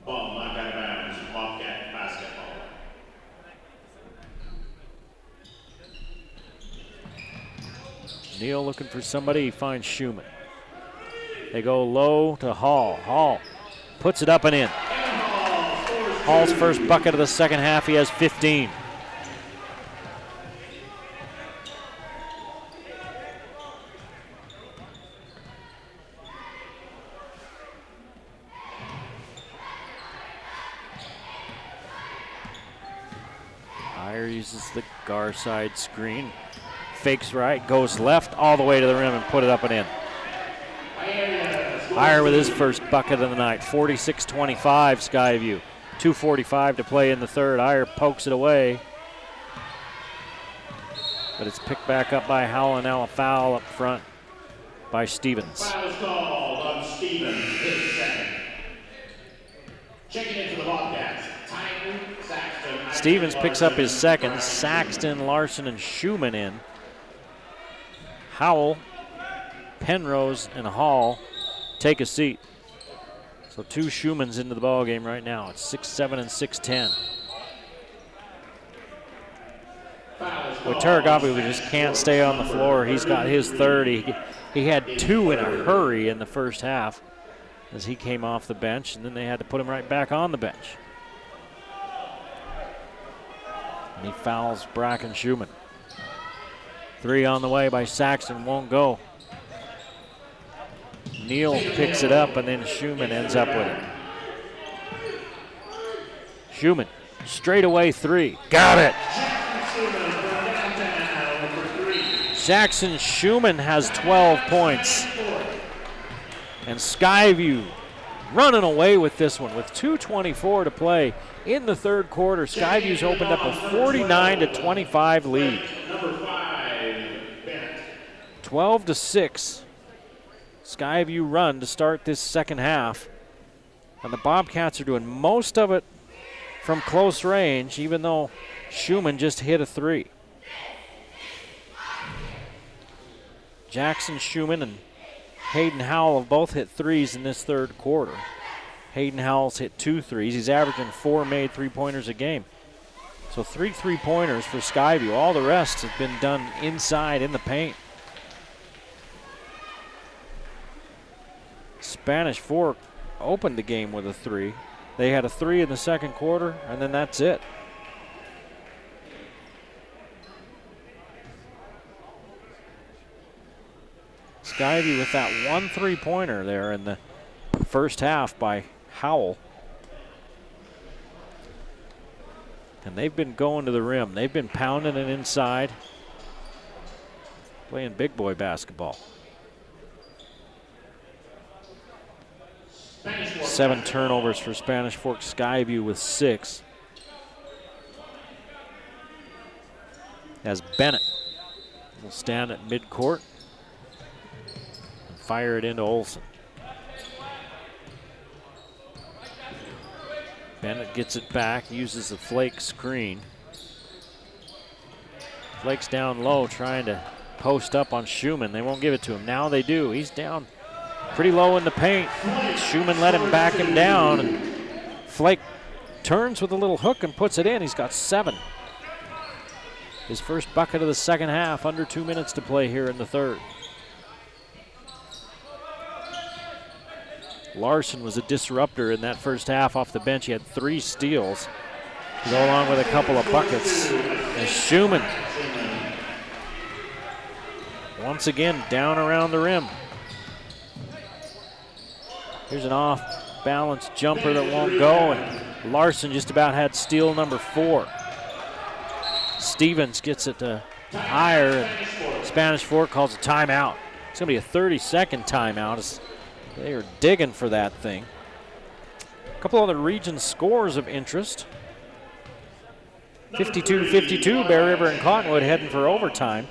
Ball knocked out of bounds, Bobcat basketball. Neal looking for somebody, he finds Schumann. They go low to Hall. Hall puts it up and in. Hall's first bucket of the second half, he has 15. Iyer uses the Garside screen. Fakes right, goes left, all the way to the rim and put it up and in. Iyer with his first bucket of the night, 46-25 Skyview. 2:45 to play in the third. Iyer pokes it away, but it's picked back up by Howell, and now a foul up front by Stevens. Foul is called on Stevens, his second. Checking into the Bobcats, Titan, Saxton. Stevens picks up his second. Saxton, Larson, and Schumann in. Howell, Penrose, and Hall take a seat. So 2 Schumans into the ball game right now. It's 6-7 and 6-10. With Tarragava, we just can't stay on the floor. He's got his third. He had 2 in a hurry in the first half as he came off the bench, and then they had to put him right back on the bench. And he fouls Bracken Schumann. 3 on the way by Saxton, won't go. Neal picks it up, and then Schumann ends up with it. Schumann, straight away 3. Got it! Jackson Schumann has 12 points. And Skyview running away with this one with 2:24 to play in the third quarter. Skyview's opened up a 49-25 lead. 12-6. Skyview run to start this second half. And the Bobcats are doing most of it from close range, even though Schumann just hit a 3. Jackson Schumann and Hayden Howell have both hit 3s in this third quarter. Hayden Howell's hit 2 3s. He's averaging 4 made three-pointers a game. So 3 3-pointers for Skyview. All the rest has been done inside in the paint. Spanish Fork opened the game with a 3. They had a 3 in the second quarter, and then that's it. Skyview with that 1 3-pointer there in the first half by Howell. And they've been going to the rim. They've been pounding it inside, playing big boy basketball. 7 turnovers for Spanish Fork. Skyview with 6. As Bennett will stand at midcourt and fire it into Olson. Bennett gets it back, uses the Flake screen. Flake's down low trying to post up on Schumann. They won't give it to him. Now they do. He's down pretty low in the paint. Schumann let him back him down, and Flake turns with a little hook and puts it in. He's got 7. His first bucket of the second half, under 2 minutes to play here in the third. Larson was a disruptor in that first half off the bench. He had 3 steals to go along with a couple of buckets. And Schumann, once again, down around the rim. Here's an off-balance jumper that won't go, and Larson just about had steal number 4. Stevens gets it to Iyer, and Spanish Fork calls a timeout. It's going to be a 30-second timeout as they are digging for that thing. A couple other region scores of interest. 52-52, Bear River and Cottonwood heading for overtime.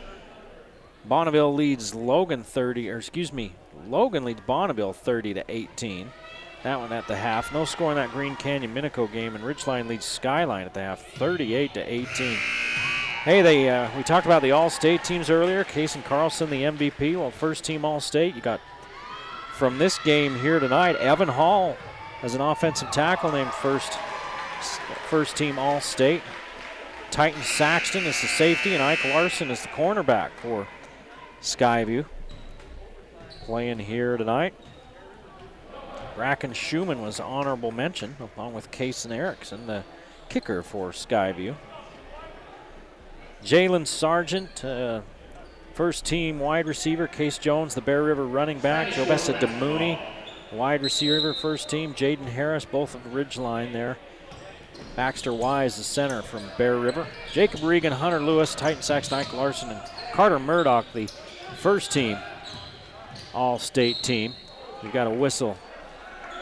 Bonneville leads Logan Logan leads Bonneville 30-18. That one at the half. No score in that Green Canyon Minico game, and Ridgeline leads Skyline at the half 38-18. Hey, we talked about the All-State teams earlier. Case and Carlson, the MVP. Well, first team All-State. You got from this game here tonight, Evan Hall as an offensive tackle named first team All-State. Titan Saxton is the safety, and Ike Larson is the cornerback for Skyview. Playing here tonight. Bracken Schumann was honorable mention, along with Kason Erickson, the kicker for Skyview. Jalen Sargent, first team wide receiver. Case Jones, the Bear River running back. Jovessa DeMooney, wide receiver, first team. Jaden Harris, both of Ridgeline there. Baxter Wise, the center from Bear River. Jacob Regan, Hunter Lewis, Titan Saxton, Ike Larson, and Carter Murdoch, the first team All-State team. We've got a whistle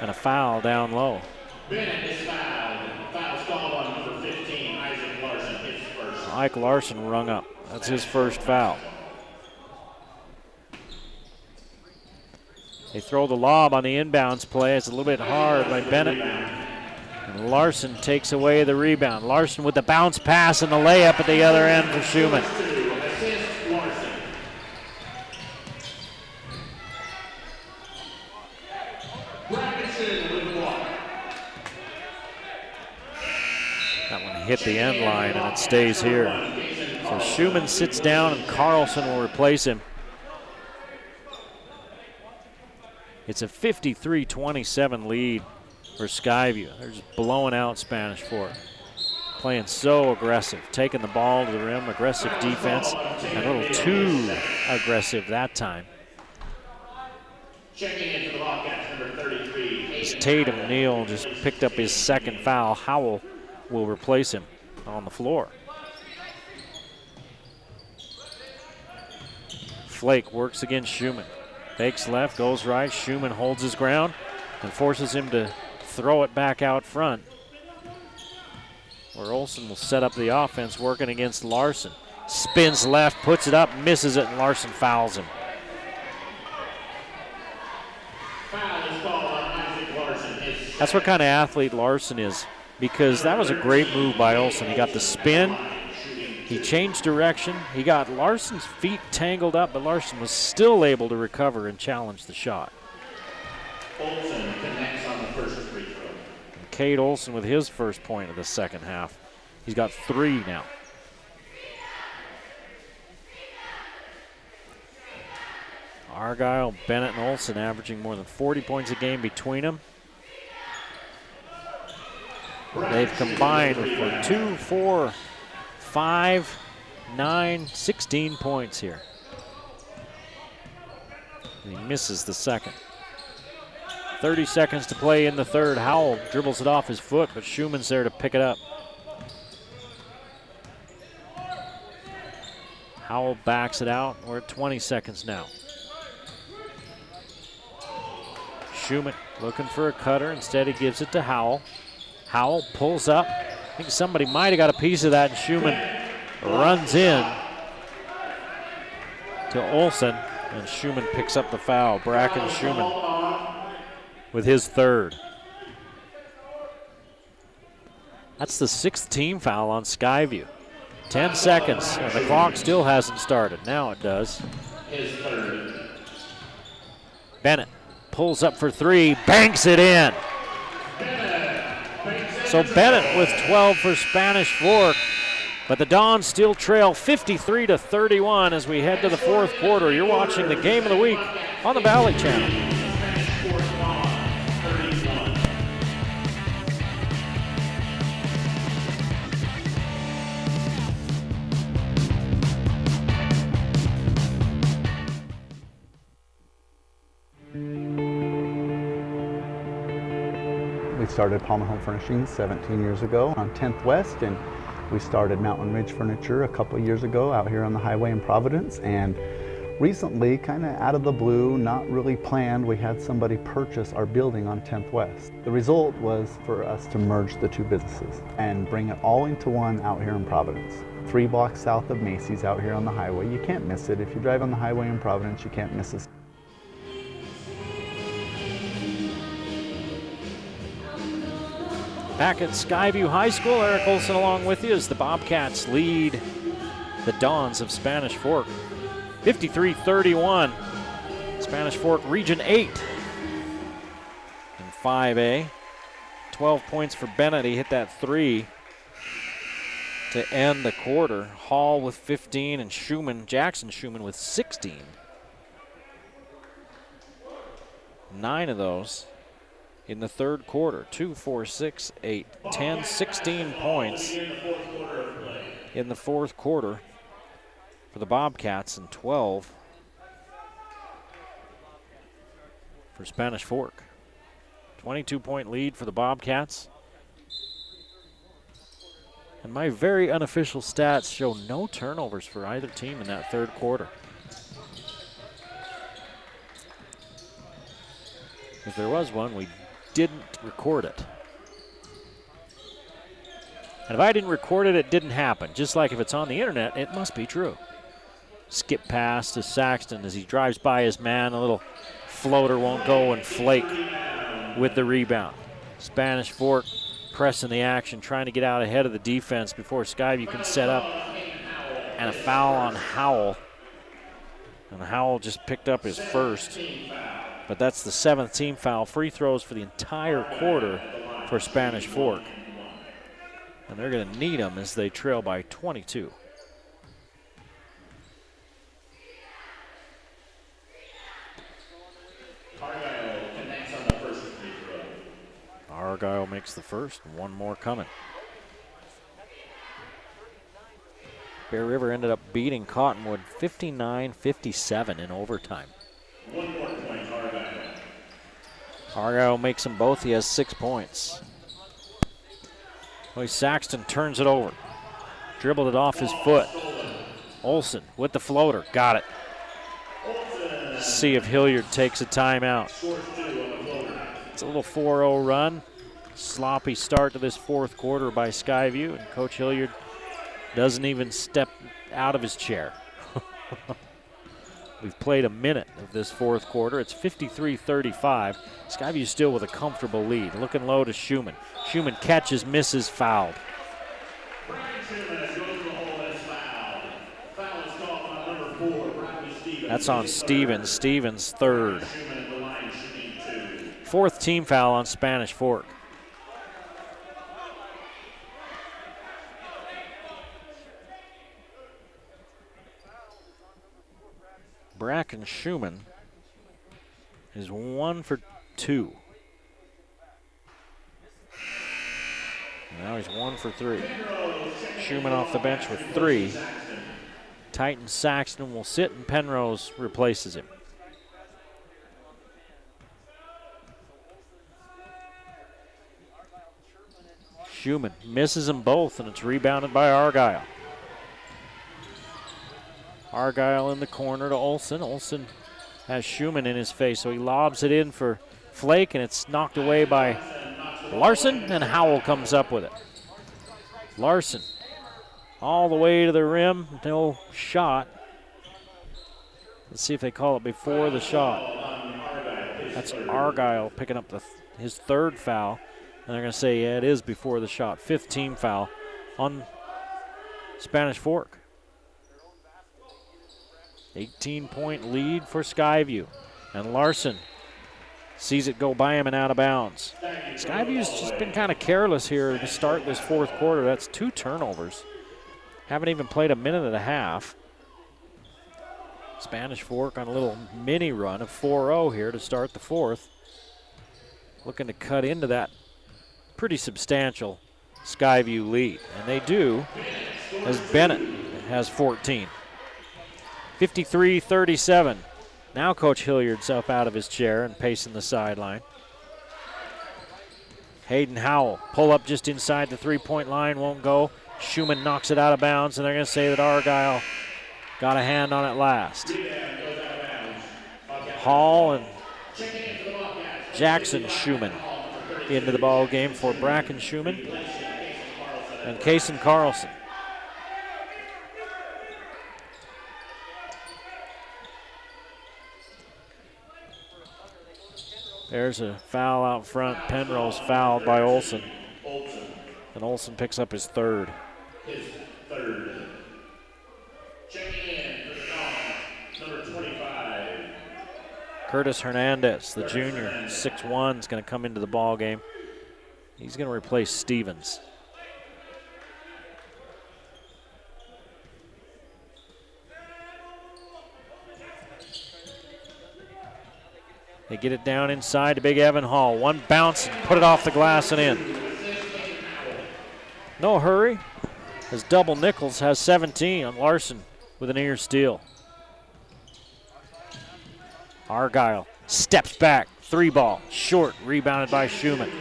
and a foul down low. Bennett is fouled. Foul's called on number 15, Isaac Larson, his first. Ike Larson rung up. That's his first foul. They throw the lob on the inbounds play. It's a little bit hard by Bennett. And Larson takes away the rebound. Larson with the bounce pass and the layup at the other end for Schumann. That one hit the end line and it stays here. So Schumann sits down and Carlson will replace him. It's a 53-27 lead for Skyview. They're just blowing out Spanish Fork. Playing so aggressive, taking the ball to the rim, aggressive defense, and a little too aggressive that time. Checking into the Bobcats, number 33. As Tatum Neal just picked up his second foul. Howell will replace him on the floor. Flake works against Schumann. Fakes left, goes right. Schumann holds his ground and forces him to throw it back out front, where Olson will set up the offense working against Larson. Spins left, puts it up, misses it, and Larson fouls him. Foul is called on Isaac Larson. That's what kind of athlete Larson is. because that was a great move by Olsen. He got the spin. He changed direction. He got Larson's feet tangled up, but Larson was still able to recover and challenge the shot. Olsen connects on the first free throw. And Cade Olsen with his first point of the second half. He's got 3 now. Argyle, Bennett, and Olsen averaging more than 40 points a game between them. They've combined for 2, 4, 5, 9, 16 points here. And he misses the second. 30 seconds to play in the third. Howell dribbles it off his foot, but Schumann's there to pick it up. Howell backs it out. We're at 20 seconds now. Schumann looking for a cutter. Instead, he gives it to Howell. Howell pulls up. I think somebody might have got a piece of that, and Schumann runs in to Olsen, and Schumann picks up the foul. Bracken Schumann with his third. That's the 6th team foul on Skyview. 10 seconds, and the clock still hasn't started. Now it does. Bennett pulls up for 3, banks it in. So Bennett with 12 for Spanish Fork, but the Dons still trail 53-31 as we head to the 4th quarter. You're watching the game of the week on the Valley Channel. We started Palmer Home Furnishings 17 years ago on 10th West, and we started Mountain Ridge Furniture a couple of years ago out here on the highway in Providence. And recently, kind of out of the blue, not really planned, we had somebody purchase our building on 10th West. The result was for us to merge the 2 businesses and bring it all into one out here in Providence. 3 blocks south of Macy's out here on the highway. You can't miss it. If you drive on the highway in Providence, you can't miss it. Back at Skyview High School, Eric Olsen along with you as the Bobcats lead the Dons of Spanish Fork. 53-31. Spanish Fork Region 8 in 5A. 12 points for Bennett. He hit that 3 to end the quarter. Hall with 15 and Jackson Schumann with 16. 9 of those in the third quarter. 2, 4, 6, 8, 10, 16 points in the 4th quarter for the Bobcats and 12 for Spanish Fork. 22-point lead for the Bobcats. And my very unofficial stats show no turnovers for either team in that third quarter. If there was one, we didn't record it. And if I didn't record it, it didn't happen. Just like if it's on the internet, it must be true. Skip pass to Saxton as he drives by his man. A little floater won't go and flake with the rebound. Spanish Fork pressing the action, trying to get out ahead of the defense before Skyview can set up. And a foul on Howell. And Howell just picked up his first. But that's the 7th team foul. Free throws for the entire quarter for Spanish Fork. And they're going to need them as they trail by 22. Argyle connects on the first free throw. Argyle makes the first, and one more coming. Bear River ended up beating Cottonwood 59-57 in overtime. 1 more point, Argyle. Argyle makes them both. He has 6 points. Saxton turns it over. Dribbled it off his foot. Olsen with the floater. Got it. See if Hilliard takes a timeout. It's a little 4-0 run. Sloppy start to this 4th quarter by Skyview, and Coach Hilliard doesn't even step out of his chair. We've played a minute of this fourth quarter. It's 53-35. Skyview still with a comfortable lead. Looking low to Schumann. Schumann catches, misses, fouled. That's on Stevens. Stevens third. Fourth team foul on Spanish Fork. Bracken Schumann is 1 for 2. Now he's 1 for 3. Schumann off the bench with 3. Titan Saxton will sit and Penrose replaces him. Schumann misses them both, and it's rebounded by Argyle. Argyle in the corner to Olsen. Olsen has Schumann in his face, so he lobs it in for Flake, and it's knocked away by Larson, and Howell comes up with it. Larson all the way to the rim, no shot. Let's see if they call it before the shot. That's Argyle picking up his third foul, and they're going to say, yeah, it is before the shot. Fifth team foul on Spanish Fork. 18-point lead for Skyview. And Larson sees it go by him and out of bounds. Skyview's just been kind of careless here to start this fourth quarter. That's 2 turnovers. Haven't even played a minute and a half. Spanish Fork on a little mini run of 4-0 here to start the fourth. Looking to cut into that pretty substantial Skyview lead. And they do, as Bennett has 14. 53-37. Now Coach Hilliard's up out of his chair and pacing the sideline. Hayden Howell, pull up just inside the three-point line, won't go. Schumann knocks it out of bounds, and they're going to say that Argyle got a hand on it last. Hall and Jackson Schumann into the ball game for Bracken Schumann and Kaysen Carlson. There's a foul out front. Penrose fouled by Olsen. And Olsen picks up his third. Checking in for the Dons, number 25. Curtis Hernandez, the junior, 6'1", is going to come into the ball game. He's going to replace Stevens. They get it down inside to Big Evan Hall. One bounce, put it off the glass and in. No hurry, as Double Nichols has 17 on Larson with an ear steal. Argyle steps back, 3-ball, short, rebounded by Schumann.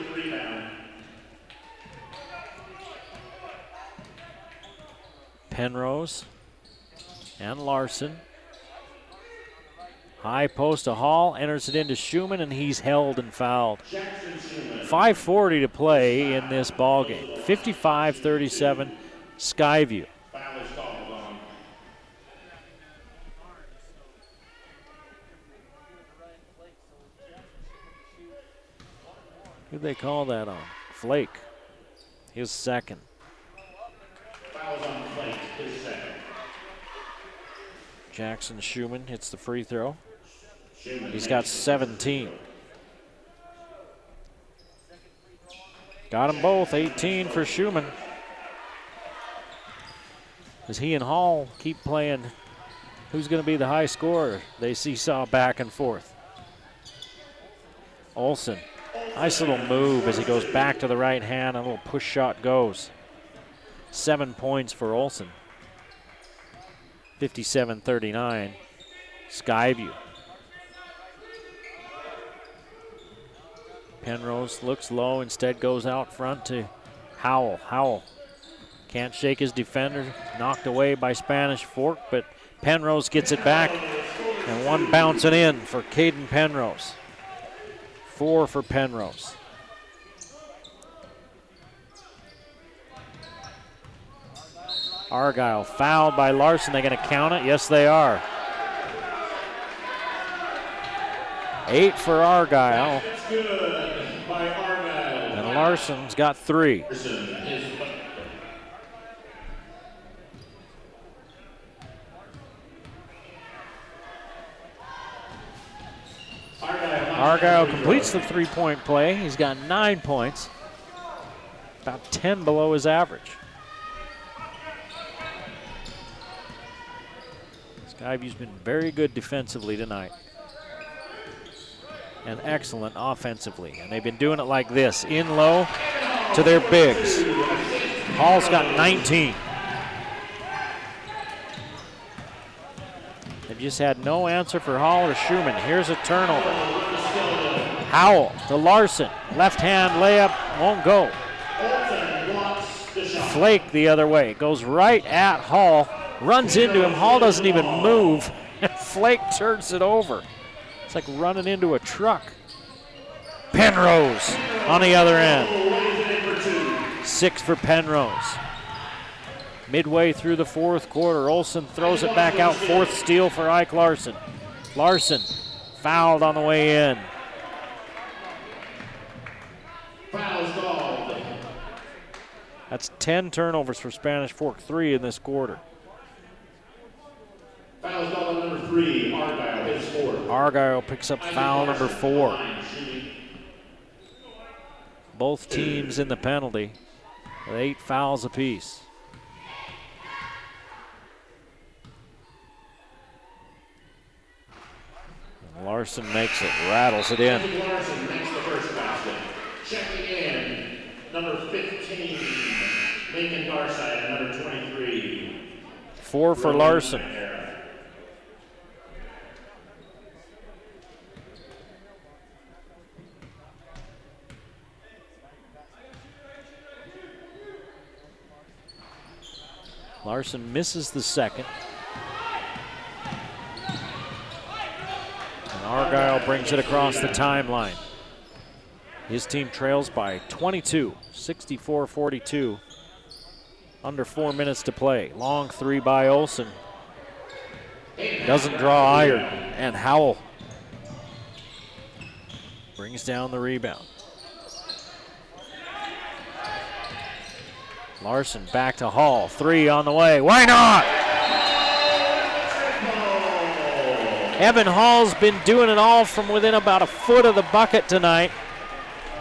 Penrose and Larson. High post to Hall, enters it into Schumann, and he's held and fouled. 5:40 to play in this ball game. 55-37, Skyview. Who'd they call that on? Flake. His second. Fouls on Flake, his second. Jackson Schumann hits the free throw. He's got 17. Got them both, 18 for Schumann. As he and Hall keep playing who's going to be the high scorer, they seesaw back and forth. Olsen, nice little move as he goes back to the right hand, a little push shot goes. 7 points for Olsen. 57-39, Skyview. Penrose looks low, instead goes out front to Howell. Howell can't shake his defender, knocked away by Spanish Fork, but Penrose gets it back, and one bouncing in for Caden Penrose. 4 for Penrose. Argyle fouled by Larson. They're going to count it? Yes, they are. 8 for Argyle. That's good by Argyle. And Larson's got 3. Argyle completes the 3-point play. He's got 9 points, about 10 below his average. Skyview's been very good defensively tonight and excellent offensively. And they've been doing it like this, in low to their bigs. Hall's got 19. They've just had no answer for Hall or Schumann. Here's a turnover. Howell to Larson. Left hand layup, won't go. Flake the other way. Goes right at Hall. Runs into him. Hall doesn't even move. And Flake turns it over. It's like running into a truck. Penrose on the other end. 6 for Penrose. Midway through the 4th quarter, Olsen throws it back out. 4th steal for Ike Larson. Larson fouled on the way in. That's 10 turnovers for Spanish Fork, 3 in this quarter. Foul call number 3, Argyle, his 4th. Argyle picks up foul number 4. Both teams in the penalty with 8 fouls apiece. And Larson makes it, rattles it in. Larson makes the first basket. Checking in, number 15, Lincoln Garside, and number 23. 4 for Larson. Larson misses the second. And Argyle brings it across the timeline. His team trails by 22, 64-42. Under 4 minutes to play. Long 3 by Olsen. Doesn't draw iron. And Howell brings down the rebound. Larson back to Hall. 3 on the way. Why not? Evan Hall's been doing it all from within about a foot of the bucket tonight.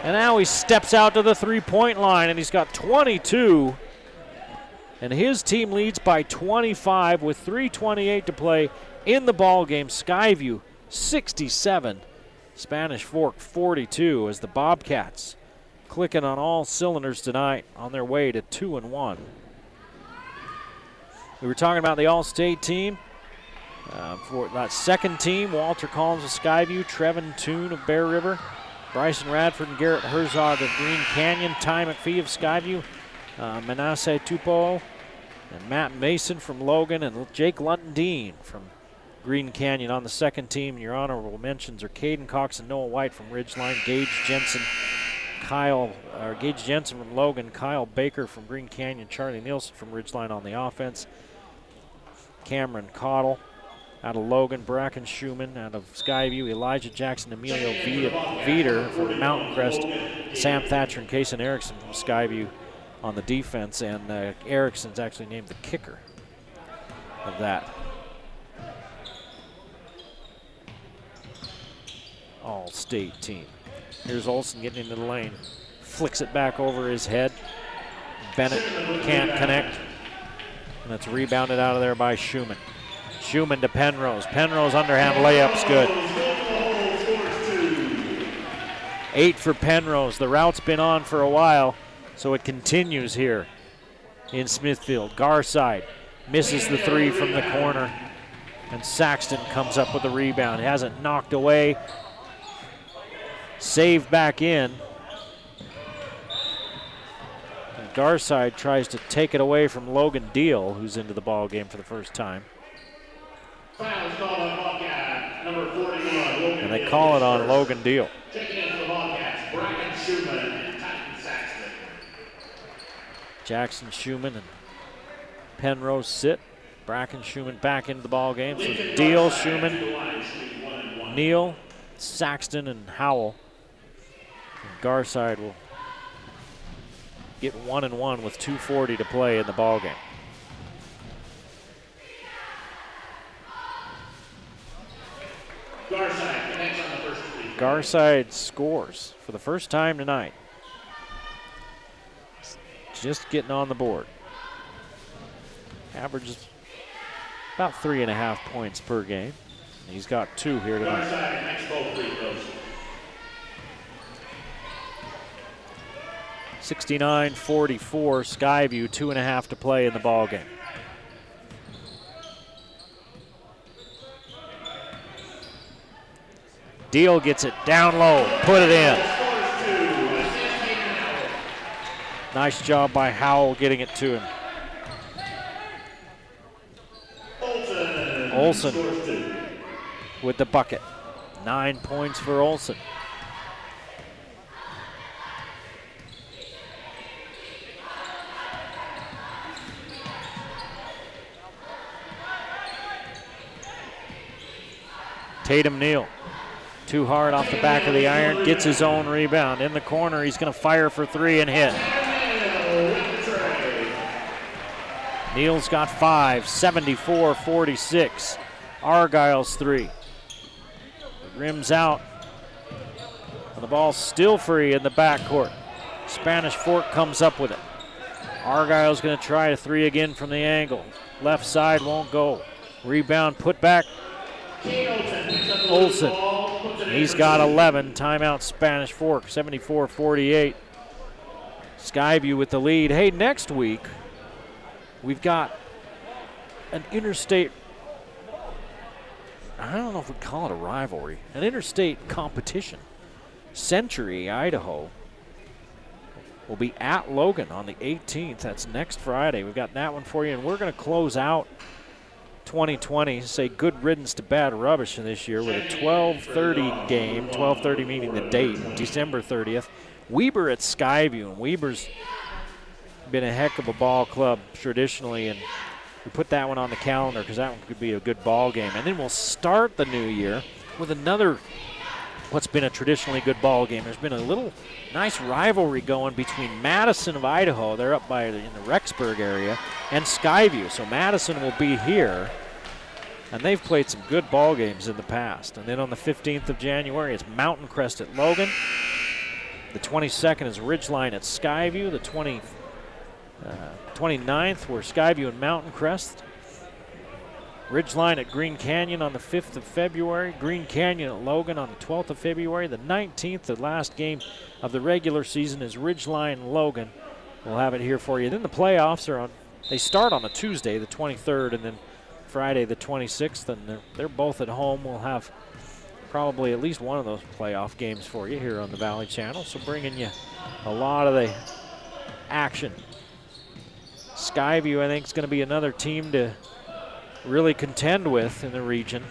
And now he steps out to the 3-point line, and he's got 22. And his team leads by 25 with 3:28 to play in the ball game. Skyview 67, Spanish Fork 42 as the Bobcats clicking on all cylinders tonight on their way to 2-1. We were talking about the All-State team. For that second team, Walter Collins of Skyview, Trevin Toon of Bear River, Bryson Radford and Garrett Herzog of Green Canyon, Ty McPhee of Skyview, Manasseh Tupou, and Matt Mason from Logan, and Jake London Dean from Green Canyon on the second team. Your honorable mentions are Caden Cox and Noah White from Ridgeline, Gage Jensen from Logan, Kyle Baker from Green Canyon, Charlie Nielsen from Ridgeline on the offense, Cameron Cottle out of Logan, Bracken Schumann out of Skyview, Elijah Jackson, Emilio Veeder from Mountain Crest, Sam Thatcher and Kason Erickson from Skyview on the defense, and Erickson's actually named the kicker of that. All-State team. Here's Olsen getting into the lane. Flicks it back over his head. Bennett can't connect. And it's rebounded out of there by Schumann. Schumann to Penrose. Penrose underhand layup's good. 8 for Penrose. The route's been on for a while, so it continues here in Smithfield. Garside misses the 3 from the corner, and Saxton comes up with the rebound. He hasn't knocked away. Saved back in. And Garside tries to take it away from Logan Deal, who's into the ball game for the first time. Foul is called on Bobcat, number 41. And they call it on Logan Deal. Checking in for the Bobcats, Bracken Schumann and Titan Saxton. Jackson Schumann and Penrose sit. Bracken Schumann back into the ball game. So Deal, Schumann, Neal, Saxton and Howell. And Garside will get 1-1 with 2:40 to play in the ballgame. Garside connects on the first free throw. Garside scores for the first time tonight. Just getting on the board. Averages about 3.5 points per game. He's got 2 here tonight. Garside connects both free throws. 69-44, Skyview, 2.5 to play in the ballgame. Deal gets it down low, put it in. Nice job by Howell getting it to him. Olsen with the bucket. 9 points for Olsen. Tatum Neal, too hard off the back of the iron, gets his own rebound. In the corner, he's going to fire for 3 and hit. Neal's got 5, 74-46. Argyle's 3. The rim's out. And the ball's still free in the backcourt. Spanish Fork comes up with it. Argyle's going to try a 3 again from the angle. Left side won't go. Rebound put back. Olsen. He's got 11. Timeout Spanish Fork, 74-48. Skyview with the lead. Hey, next week, we've got an interstate, I don't know if we'd call it a rivalry, an interstate competition. Century, Idaho, will be at Logan on the 18th. That's next Friday. We've got that one for you, and we're going to close out 2020, say good riddance to bad rubbish this year with a 12:30 game, 12:30 meaning the date, December 30th. Weber at Skyview, and Weber's been a heck of a ball club traditionally, and we put that one on the calendar because that one could be a good ball game. And then we'll start the new year with another, what's been a traditionally good ball game. There's been a little nice rivalry going between Madison of Idaho, they're up by in the Rexburg area, and Skyview. So Madison will be here, and they've played some good ball games in the past. And then on the 15th of January, it's Mountain Crest at Logan. The 22nd is Ridgeline at Skyview. The 29th were Skyview and Mountain Crest. Ridgeline at Green Canyon on the 5th of February. Green Canyon at Logan on the 12th of February. The 19th, the last game of the regular season, is Ridgeline Logan. We'll have it here for you. Then the playoffs are on, they start on a Tuesday, the 23rd, and then Friday, the 26th, and they're both at home. We'll have probably at least one of those playoff games for you here on the Valley Channel, so bringing you a lot of the action. Skyview, I think, is going to be another team to really contend with in the region.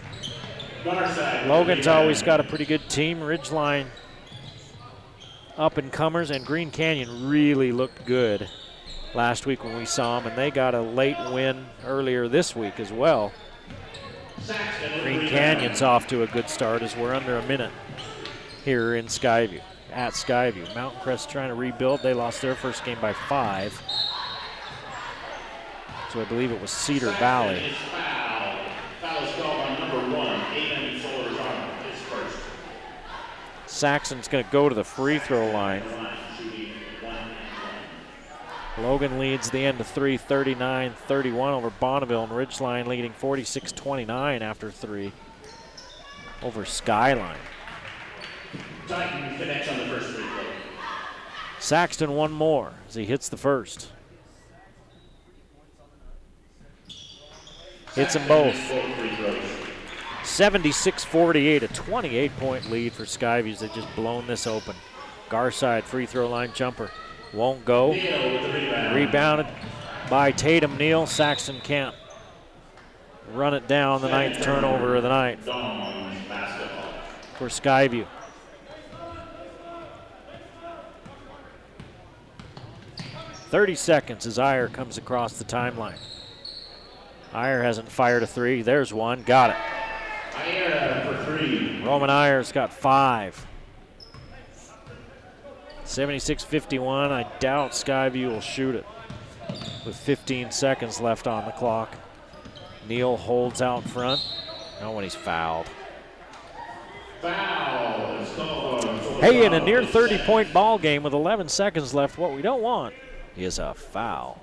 Logan's always got a pretty good team. Ridgeline up-and-comers, and Green Canyon really looked good last week when we saw them, and they got a late win earlier this week as well. Green Canyon's off to a good start as we're under a minute here in Skyview, at Skyview. Mountain Crest trying to rebuild. They lost their first game by 5. So I believe it was Cedar Valley. Foul's called on number 1, Aiden Solorzano, his first. Saxon's going to go to the free throw line. Logan leads the end of 3, 39-31 over Bonneville, and Ridgeline leading 46-29 after 3 over Skyline. Titan connects on the first free throw. Saxton one more as he hits the first. Hits them both. 76-48, a 28-point lead for Skyviews. They've just blown this open. Garside free throw line jumper. Won't go. Rebounded by Tatum Neal. Saxton can't run it down. The 9th turnover of the night for Skyview. .30 seconds as Iyer comes across the timeline. Iyer hasn't fired a 3. There's one. Got it. Iyer for 3. 3. Roman Ayers got 5. 76-51. I doubt Skyview will shoot it with 15 seconds left on the clock. Neal holds out front. Now when he's fouled. Foul is called. Hey, in a near 30-point ball game with 11 seconds left, what we don't want is a foul.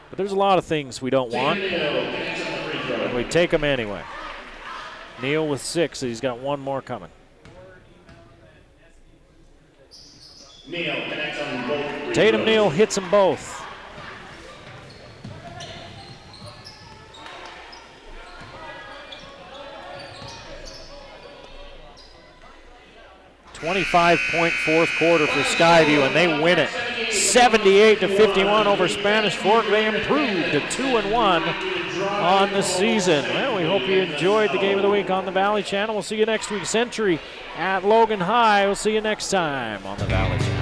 But there's a lot of things we don't want, and we take them anyway. Neal with 6, he's got one more coming. Neal connects on both free Tatum throws. Neal hits them both. .25 fourth quarter for Skyview, and they win it 78-51 over Spanish Fork. They improved to 2-1 on the season. Well, we hope you enjoyed the game of the week on the Valley Channel. We'll see you next week. Century at Logan High. We'll see you next time on the Valley Channel.